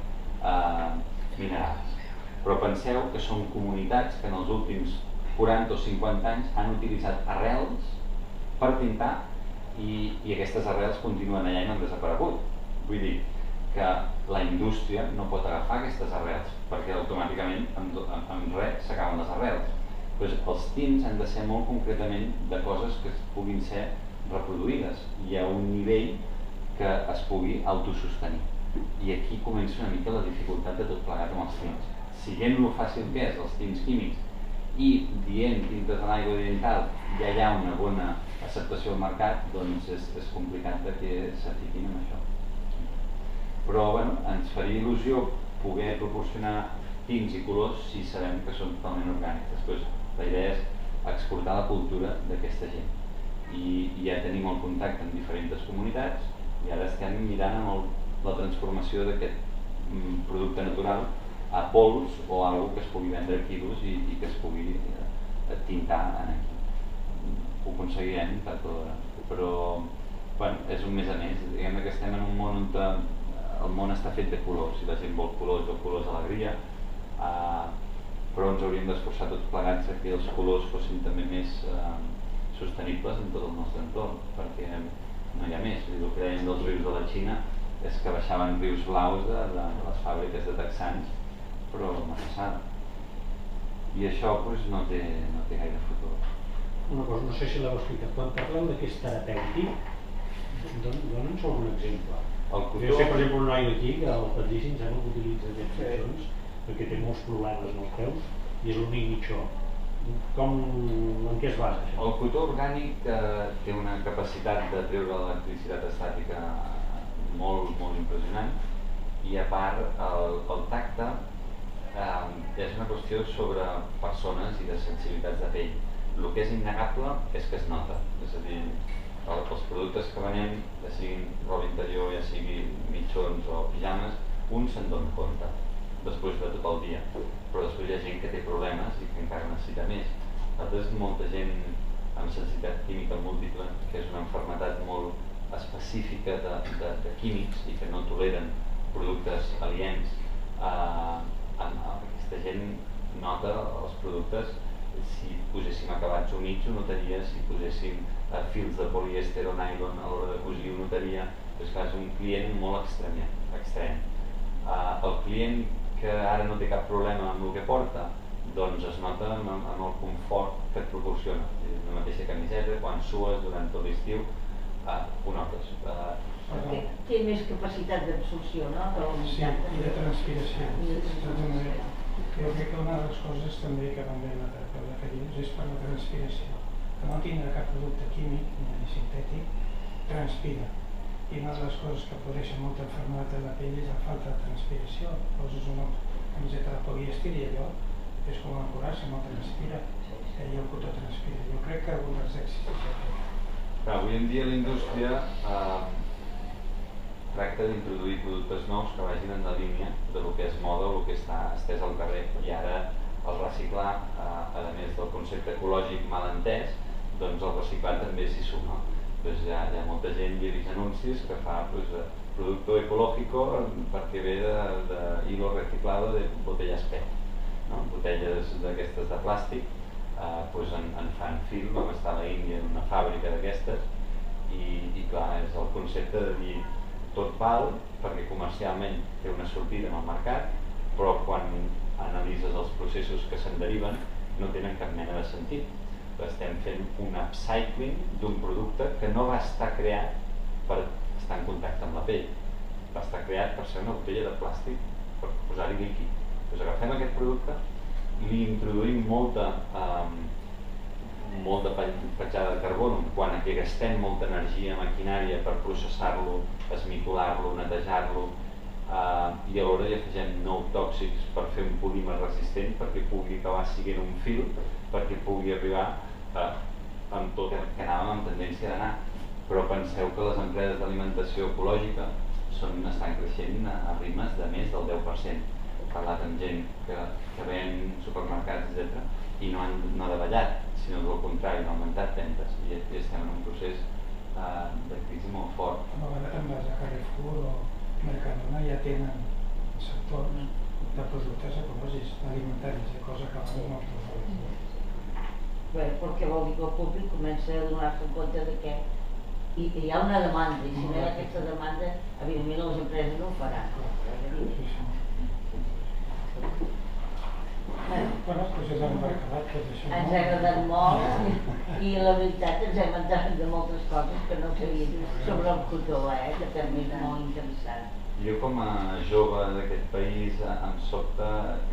minerals. Però penseu que són comunitats que en els últims 40 o 50 anys han utilitzat arrels per pintar i aquestes arrels continuen allà i no han desaparegut. Vull dir que la indústria no pot agafar aquestes arrels perquè automàticament en res s'acaben les arrels. Doncs els tints han de ser molt concretament de coses que puguin ser reproduïdes i a un nivell que es pugui autosostenir. I aquí comença una mica la dificultat de tot plegat amb els tints. Siguent lo fàcil que és els tints químics i dient tintes de l'aigua i tal, ja hi ha una bona acceptació al mercat, doncs és complicat que s'afiquin amb això. Però bueno, ens faria il·lusió poder proporcionar tints i colors si sabem que són totalment orgànics. Després, la idea és exportar la cultura d'aquesta gent. I ja tenim el contacte amb diferents comunitats i ara estem mirant amb la transformació d'aquest producte natural a pols o alguna cosa que es pugui vendre a quilos i que es pugui tintar aquí. Ho aconseguirem tard o d'hora, però bueno, és un més a més. Diguem que estem en un món on el món està fet de colors, si la gent vol colors alegria, però ens hauríem d'esforçar tots plegats que els colors fossin també més sostenibles en tot el nostre entorn, perquè no hi ha més. El que deien dels rius de la Xina és que baixaven rius blaus de les fàbriques de texans, però una passada. I això no té gaire futur. Una cosa, no sé si l'heu explicat, quan parleu d'aquest terapèutic, dona'ns algun exemple. Jo sé, per exemple, un noi d'aquí, que el Patrici, em sembla que utilitza aquests mitjons, perquè té molts problemes als peus, i és l'únic mitjó. En què es basa això? El cotó orgànic té una capacitat de treure l'electricitat estàtica molt impressionant, i a part el tacte és una qüestió sobre persones i de sensibilitats de pell. El que és innegable és que es nota, és a dir, els productes que venem, ja siguin roba interior, ja siguin mitjons o pijames, un se'n dona compte després de tot el dia, però després hi ha gent que té problemes i que encara necessita més. Nosaltres, molta gent amb sensibilitat química múltiple, que és una malaltia molt específica de químics i que no toleren productes aliens, aquesta gent nota els productes. Si poséssim acabats humits ho notaria, si poséssim fils de polièster o nylon a l'hora de cosir ho notaria. És un client molt extrem. El client que ara no té cap problema amb el que porta, doncs es nota amb el confort que et proporciona. La mateixa camiseta, quan sues durant tot l'estiu, ho notes. Té més capacitat d'absorció, no? Sí, i de transpiració. Jo crec que una de les coses també que van bé la terapeuta que dius és per la transpiració. Que no tindrà cap producte químic ni sintètic, transpira. I una de les coses que produeixen molta malaltia de la pell és la falta de transpiració. Poses una camiseta de polièster i allò és com una coratge, no transpira, i el cotó transpira. Jo crec que alguns èxits és això. Avui en dia la indústria tracta d'introduir productes nous que vagin en la línia del que és moda o el que està estès al carrer. I ara el reciclar, a més del concepte ecològic mal entès, doncs el reciclat també s'hi suma. Hi ha molta gent i anuncis que fa producto ecológico perquè ve de hilo reciclado de botellas PET. Botelles d'aquestes de plàstic en fan fil, vam estar a l'Índia en una fàbrica d'aquestes i clar, és el concepte de dir tot val perquè comercialment té una sortida en el mercat, però quan analitzes els processos que se'n deriven no tenen cap mena de sentit. Estem fent un upcycling d'un producte que no va estar creat per estar en contacte amb la pell, va estar creat per ser una botella de plàstic per posar-hi líquid. Doncs agafem aquest producte, li introduïm molta petjada de carboni quan aquí gastem molta energia maquinària per processar-lo, esmicolar-lo, netejar-lo, i alhora hi afegem nous tòxics per fer un polímer resistent perquè pugui acabar sent un fil, perquè pugui arribar amb tot que anàvem amb tendència d'anar. Però penseu que les empreses d'alimentació ecològica estan creixent a ritmes de més del 10%. He parlat amb gent que ven supermercats, etc. I no ha davallat, sinó del contrari, han augmentat vendes i estem en un procés de crisi molt fort. A vegades te'n vas a Carrefour o Mercadona ja tenen sectors de productes ecològics, alimentaris, cosa que abans no trobava. Bé, perquè vol dir que el públic comença a donar-se compte de que hi ha una demanda, i si no hi ha aquesta demanda, evidentment les empreses no ho faran. Bueno, doncs és embarcadat tot això. Ens ha agradat molt i la veritat ens hem entrat de moltes coses que no sabíem sobre el cotó, que també és molt interessant. Jo com a jove d'aquest país em sobta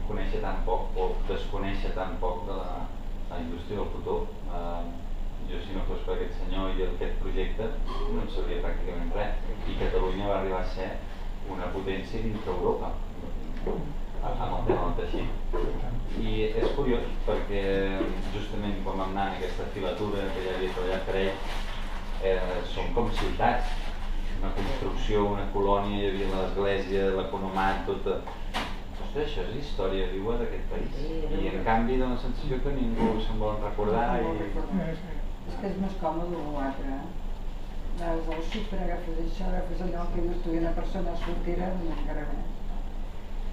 conèixer tan poc o desconèixer tan poc de la indústria del cotó. Jo si no fos per aquest senyor i aquest projecte no en sabria pràcticament res. I Catalunya va arribar a ser una potència dintre Europa amb el tema del teixit. I és curiós perquè justament quan vam anar en aquesta filatura que ja havia treballat per ell, són com ciutats, una construcció, una colònia, hi havia l'església, l'economat, tot. Ostres, això és història viua d'aquest país. I en canvi dona la sensació que ningú se'n vol recordar. És que és més còmode l'altre. Vas al súper, agafes això, agafes allò que dius tu i una persona soltera, doncs encara més.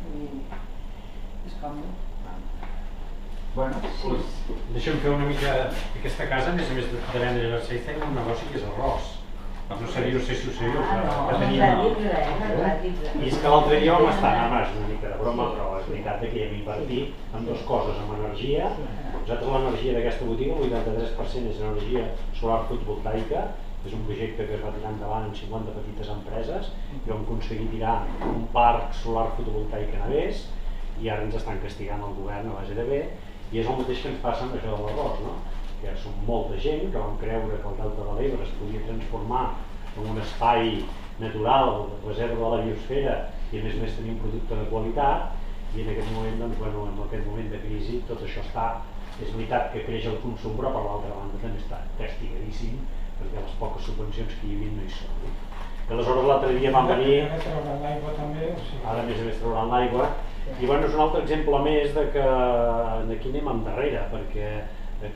I és còmode. Bueno, deixa'm fer una mica aquesta casa, a més de vendre jersei, feia un negoci que és arròs. No sabia, no sé si ho sabia, que teníem... I és que l'altre dia vam estar, és una mica de broma, però és veritat que hi hem invertit en dues coses, amb energia. Nosaltres l'energia d'aquesta botiga, el 83% és energia solar fotovoltaica, és un projecte que es va tirar endavant amb 50 petites empreses i vam aconseguir tirar un parc solar fotovoltaic a Navès i ara ens estan castigant el govern a base de bé i és el mateix que ens passa amb això de l'arròs, no? Que som molta gent que vam creure que el Delta de l'Ebre es podia transformar en un espai natural, reserva de la biosfera i a més tenir un producte de qualitat i en aquest moment, doncs, bueno, en aquest moment de crisi tot això està, és veritat que creix el consum però per l'altra banda també està castigadíssim perquè les poques subvencions que hi havia no hi són. I aleshores l'altre dia vam venir... Ara trauran l'aigua també, o sigui... Ara a més trauran l'aigua i bueno, és un altre exemple més de que aquí anem endarrere perquè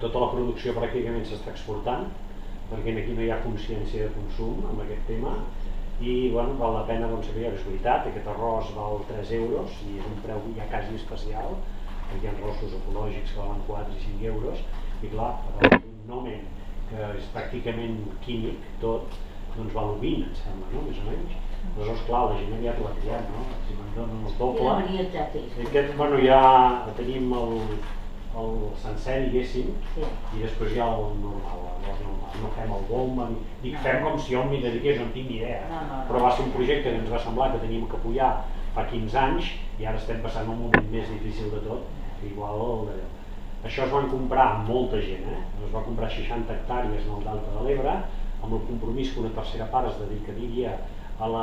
tota la producció pràcticament s'està exportant perquè aquí no hi ha consciència de consum amb aquest tema i bueno, val la pena doncs, saber, és veritat, aquest arròs val 3 euros i és un preu ja quasi especial perquè hi ha arrossos ecològics que valen 4 i 5 euros i clar, per un nomen que és pràcticament químic tot, doncs val 20 em sembla, no? Més o menys. Aleshores, clar, la gent aviat ho ha triat, no? Si me'n donen el doble... Quina varietat és? Aquest, bueno, ja tenim el sencer, diguéssim, i després hi ha el normal, l'arròs normal. No fem el bomba, dic fem com si jo m'hi dediqués, no en tinc ni idea. Però va ser un projecte que ens va semblar que teníem que apoyar fa 15 anys i ara estem passant un moment més difícil de tot, que igual el d'allò. Això es van comprar molta gent, es va comprar 60 hectàrees en el Delta de l'Ebre, amb el compromís que una tercera part es dedicaria a la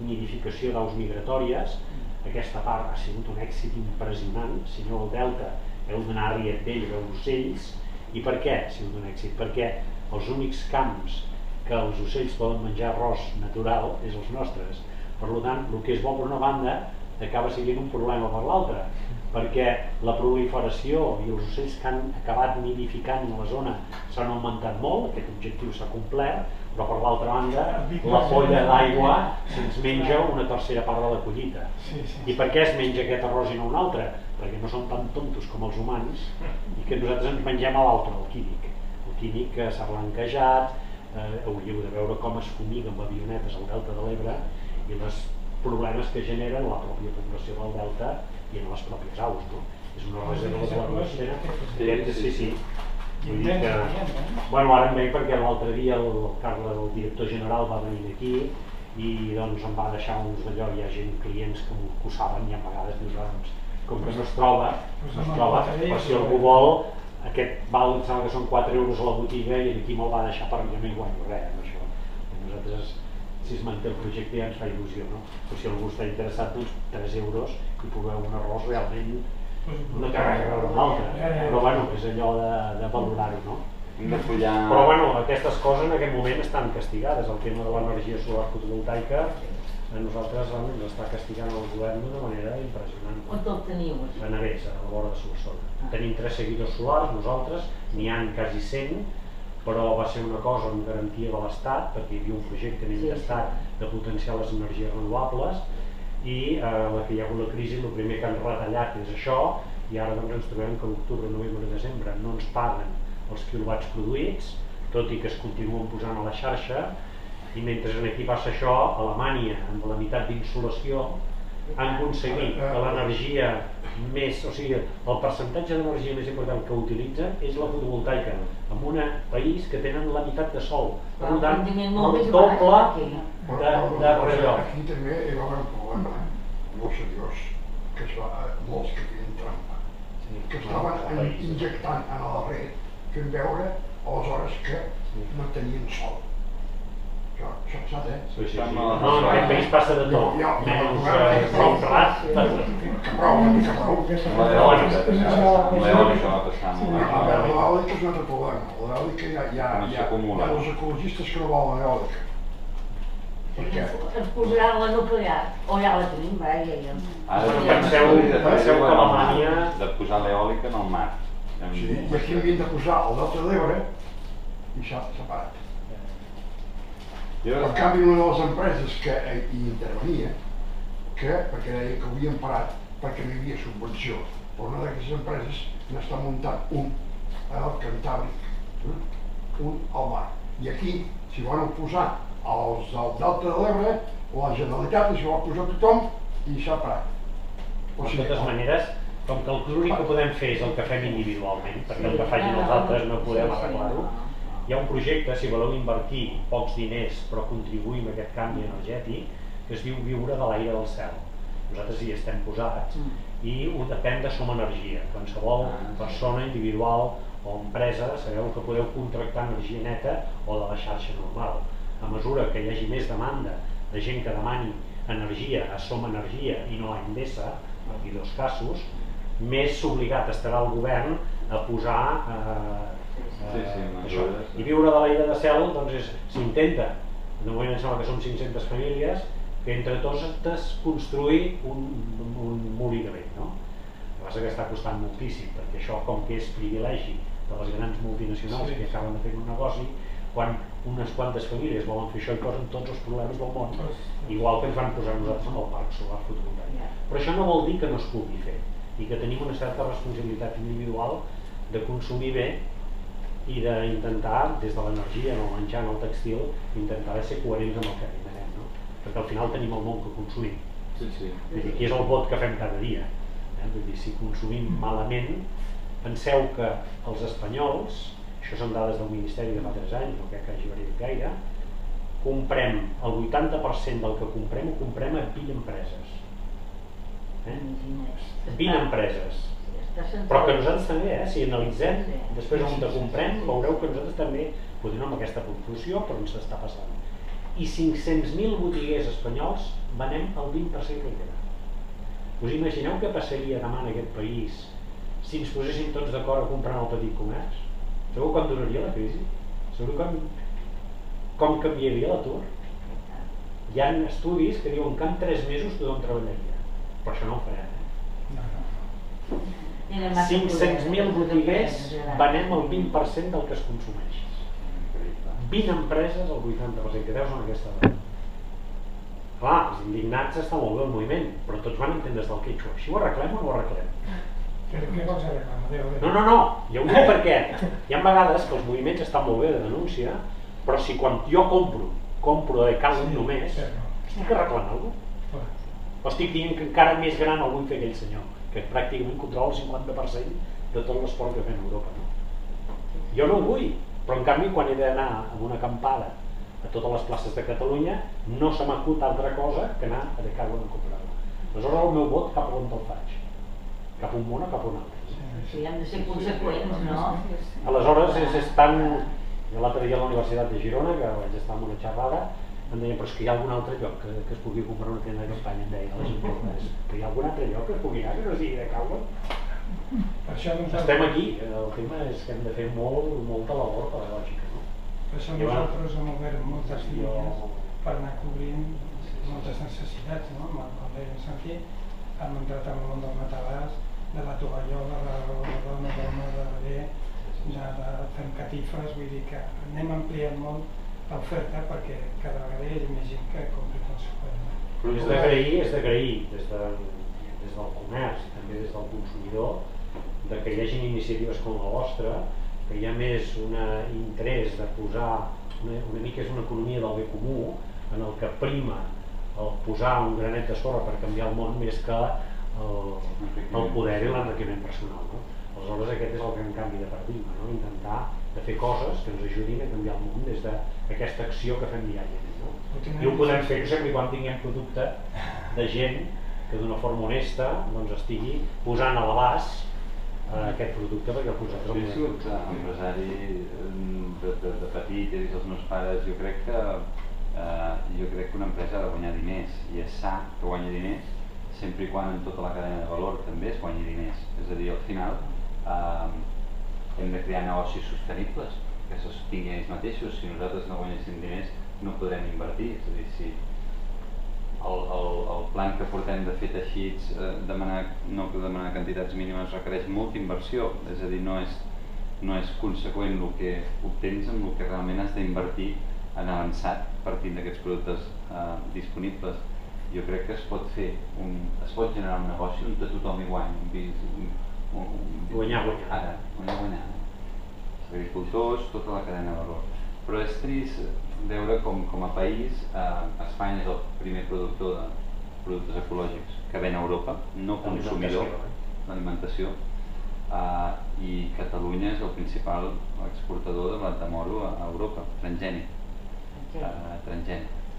nidificació d'aus migratòries. Aquesta part ha sigut un èxit impressionant, si no al Delta heu d'anar a Rietbell a veure ocells. I per què ha sigut un èxit? Perquè els únics camps que els ocells poden menjar arròs natural és els nostres. Per tant, el que és bo per una banda acaba sent un problema per l'altra, perquè la proliferació i els ocells que han acabat nidificant a la zona s'han augmentat molt, aquest objectiu s'ha complert, però per l'altra banda la folla d'aigua se'ns menja una tercera part de la collita. I per què es menja aquest arròs i no un altre? Perquè no són tan tontos com els humans i que nosaltres ens mengem a l'altre, el químic. El químic que s'ha blanquejat, hauríeu de veure com es fumiga amb avionetes al Delta de l'Ebre i els problemes que generen a la pròpia població del Delta i en les pròpies aus, no? És una reserva de l'atmosfera. Sí. Vull dir que... Bueno, ara em veig perquè l'altre dia el director general va venir aquí i doncs em va deixar uns d'allò, hi ha gent, clients que ho saben i a vegades dius, com que no es troba, però si algú vol, aquest val, em sembla que són 4 euros a la botiga i aquí me'l va deixar per mi, no hi guanyo res amb això. Nosaltres si es manté el projecte ja ens fa il·lusió, no? Però si algú està interessat, doncs 3 euros i pugueu un arròs realment una carrera o una altra, però bueno, és allò de valorar-ho, no? Però bueno, aquestes coses en aquest moment estan castigades, el tema de l'energia solar fotovoltaica a nosaltres ens està castigant el govern d'una manera impressionant. On el teniu? A Navesa, a la vora de Solsona. Tenim 3 seguidors solars, nosaltres, n'hi ha quasi 100, però va ser una cosa amb garantia de l'Estat, perquè hi havia un projecte a nivell d'Estat de potenciar les energies renovables, i la que hi ha hagut la crisi, el primer que han retallat és això, i ara doncs ens trobem que l'octubre, novembre i desembre no ens paguen els quilowatts produïts, tot i que es continuen posant a la xarxa, i mentre aquí passa això, a Alemanya, amb la meitat d'insolació, han aconseguit que l'energia més, o sigui, el percentatge d'energia més important que utilitzen és la fotovoltaica, en un país que tenen la meitat de sol, per tant, el doble de rellò. Aquí també hi va haver un problema molt seriós, que es va, molts que feien trampa, que estaven injectant en la red, fent veure aleshores que no tenien sol. Això és passat, No, en aquest país passa de tot, menys prou rat. Que prou. L'eòlica va passar molt. L'eòlica és un altre problema. L'eòlica hi ha els ecologistes que no volen l'eòlica. Per què? Ens posaran la nuclear, o ja la tenim, vaja. Penseu que Alemanya... De posar l'eòlica en el mar. I aquí havien de posar el Delta de l'Ebre i s'ha parat. En canvi, una de les empreses que hi intervenia, perquè deia que ho havien parat perquè no hi havia subvenció, però una d'aquestes empreses n'està muntant un al Cantàbric, un al mar. I aquí s'hi van posar els del Delta de l'Ebre, la Generalitat s'hi va posar tothom i s'ha parat. De totes maneres, com que l'únic que podem fer és el que fem individualment, perquè el que facin els altres no podem arreglar-ho, hi ha un projecte, si voleu invertir pocs diners però contribuir a aquest canvi energètic, que es diu Viure de l'aire del cel. Nosaltres hi estem posats i ho depèn de Som Energia. Qualsevol persona individual o empresa sabeu que podeu contractar energia neta o de la xarxa normal. A mesura que hi hagi més demanda de gent que demani energia a Som Energia i no a Endesa, aquí 2 casos, més obligat estarà el govern a posar això. I Viure de l'aire de cel s'intenta, de moment em sembla que són 500 famílies, que entre tots construir un molí de vent. El que passa que està costant moltíssim, perquè això, com que és privilegi de les grans multinacionals que acaben de fer un negoci, quan unes quantes famílies volen fer això i posen tots els problemes del món, igual que ens van posar nosaltres amb el parc solar fotovoltaic. Però això no vol dir que no es pugui fer i que tenim una certa responsabilitat individual de consumir bé i d'intentar, des de l'energia, en el menjar, en el textil, intentar ser coherents amb el que demanem, no? Perquè al final tenim el món que consumim. Aquí és el vot que fem cada dia. Vull dir, si consumim malament, penseu que els espanyols, això són dades del Ministeri de fa 3 anys, no crec que hagi variat gaire, comprem el 80% del que comprem ho comprem a 20 empreses. 20 empreses. Però que nosaltres també, si analitzem després on de comprem, veureu que nosaltres també podem amb aquesta proporció, però ens està passant. I 500.000 botiguers espanyols venem el 20% que queda. Us imagineu què passaria demà en aquest país si ens poséssim tots d'acord a comprar en el petit comerç? Sabeu com duraria la crisi? Sabeu com canviaria l'atur? Hi ha estudis que diuen que en 3 mesos tothom treballaria, però això no ho farem. 500.000 botiguers venem el 20% del que es consumeix. 20 empreses el 80%, que deus en aquesta dada. Clar, els indignats està molt bé el moviment, però tots van entendre des del quechua. Així ho arreglem o no ho arreglem? Què vols arreglar? No, jo ho dic perquè hi ha vegades que els moviments estan molt bé de denúncia, però si quan jo compro de cal només, estic arreglant alguna cosa? O estic dient que encara més gran el vull fer aquell senyor, que pràcticament controla el 50% de tot l'esport que fem a Europa. Jo no ho vull, però en canvi quan he d'anar amb una acampada a totes les places de Catalunya no se m'acut altra cosa que anar a Decathlon a comprar-la. Aleshores el meu vot cap a on te'l faig? Cap a un món o cap a un altre? Sí, hem de ser conseqüents, no? Aleshores és tan... L'altre dia a la Universitat de Girona, que vaig estar en una xerrada, em deien, però és que hi ha algun altre lloc que es pugui comprar una tenda de campanya, em deia la gent que hi ha algun altre lloc que es pugui anar, que no sigui de Calvo. Estem aquí, el tema és que hem de fer molta labor pedagògica, no? Per això nosaltres hem obert moltes línies per anar cobrint moltes necessitats, no? Com deia en Santi, hem entrat en el món del matalàs, de la tovallola, de la dona, de bebè, fem catifes, vull dir que anem ampliant molt l'oferta perquè cada vegada hi ha més gent que compri conseqüentment. Però és d'agrair des del comerç i també des del consumidor que hi hagi iniciatives com la vostra, que hi ha més un interès de posar, una mica és una economia del bé comú, en el que prima el posar un granet de sorra per canviar el món més que el poder i l'enriquiment personal, no? Aleshores aquest és el gran canvi de paradigma, no? Intentar de fer coses que ens ajudin a canviar el món des d'aquesta acció que fem diàriament, no? I ho podem fer sempre quan tinguem producte de gent que d'una forma honesta estigui posant a l'abast aquest producte perquè el vosaltres el podem consumir. Empresari de petit, he vist els meus pares, jo crec que una empresa ha de guanyar diners i és sa que guanyi diners sempre i quan en tota la cadena de valor també es guanyi diners. És a dir, al final hem de crear negocis sostenibles que se sostinguin ells mateixos. Si nosaltres no guanyéssim diners no podrem invertir. És a dir, si el plan que portem de fer teixits, no demanar quantitats mínimes requereix molta inversió. És a dir, no és conseqüent el que obtens amb el que realment has d'invertir en avançat partint d'aquests productes disponibles. Jo crec que es pot generar un negoci on tothom hi guanyi. Guanyar. Guanyar. Els agricultors, tota la cadena de valor. Però és trist veure com a país Espanya és el primer productor de productes ecològics que ven a Europa, no consumidor, l'alimentació, i Catalunya és el principal exportador de blat de moro a Europa, transgènic.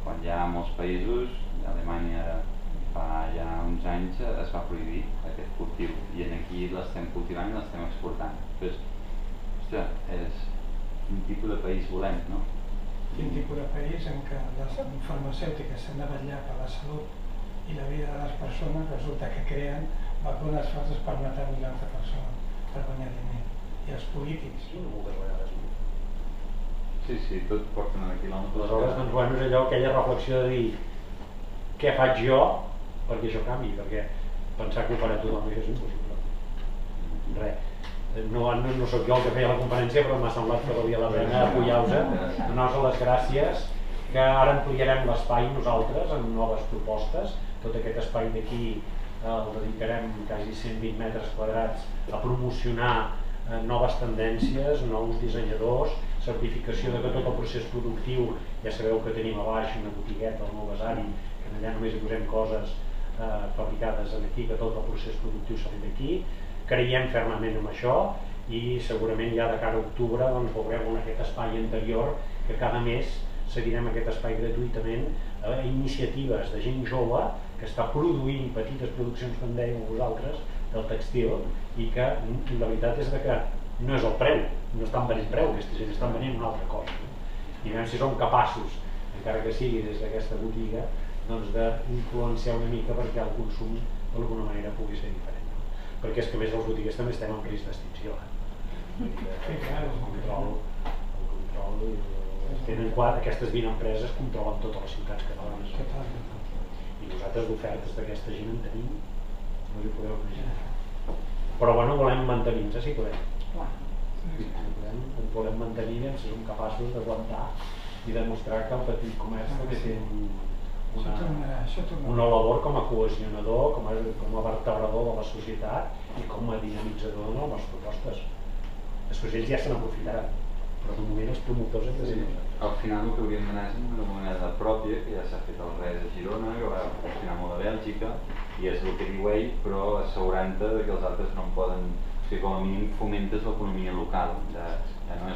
Quan hi ha molts països, Alemanya fa ja uns anys es va prohibir aquest cultiu i aquí l'estem cultivant i l'estem exportant. Ostres, quin tipus de país volem, no? Quin tipus de país en què les farmacèutiques s'han de vetllar per la salut i la vida de les persones, resulta que creen vacunes falses per matar milions de persones per guanyar diner. I els polítics, moltes vegades. Sí, tot porten a quilòmetres. Aleshores, és allò, aquella reflexió de dir què faig jo perquè això canvi, perquè pensar que ho farà tothom és impossible. No soc jo el que feia la conferència, però m'ha semblat que valia la pena apoyar-vos, donar-vos les gràcies, que ara ampliarem l'espai nosaltres amb noves propostes. Tot aquest espai d'aquí el dedicarem quasi 120 metres quadrats a promocionar noves tendències, nous dissenyadors, certificació de que tot el procés productiu, ja sabeu que tenim a baix una botigueta al Nou Besari, que allà només hi posem coses fabricades aquí, que tot el procés productiu s'ha fet aquí. Creiem fermament en això i segurament ja de cara a octubre veurem en aquest espai anterior que cada mes seguirem aquest espai gratuïtament a iniciatives de gent jove que està produint petites produccions, com dèieu vosaltres, del textil, i que la veritat és que no és el preu, no estan venent preu, aquesta gent estan venent una altra cosa. I veiem si som capaços, encara que sigui des d'aquesta botiga, d'influenciar una mica perquè el consum d'alguna manera pugui ser diferent. Perquè és que a més els botiguers també estem en risc d'extinció. El control, tenen clar, aquestes 20 empreses controlen totes les ciutats catalanes. I nosaltres d'ofertes d'aquesta gent en tenim, no us hi podeu imaginar. Però bueno, volem mantenir-nos, si podem. Volem mantenir-nos, si som capaços d'aguantar i demostrar que el petit comerç també té una labor com a cohesionador, com a vertebrador de la societat i com a dinamitzador de noves propostes. Després ells ja se n'aprofitaran, però de moment els promotors hem de ser nosaltres. Al final el que hauríem d'anar és una moneda pròpia, que ja s'ha fet al Res de Girona, que va funcionar molt a Bèlgica, i és el que diu ell, però assegurant-te que els altres no en poden... O sigui, com a mínim fomentes l'economia local, ja no és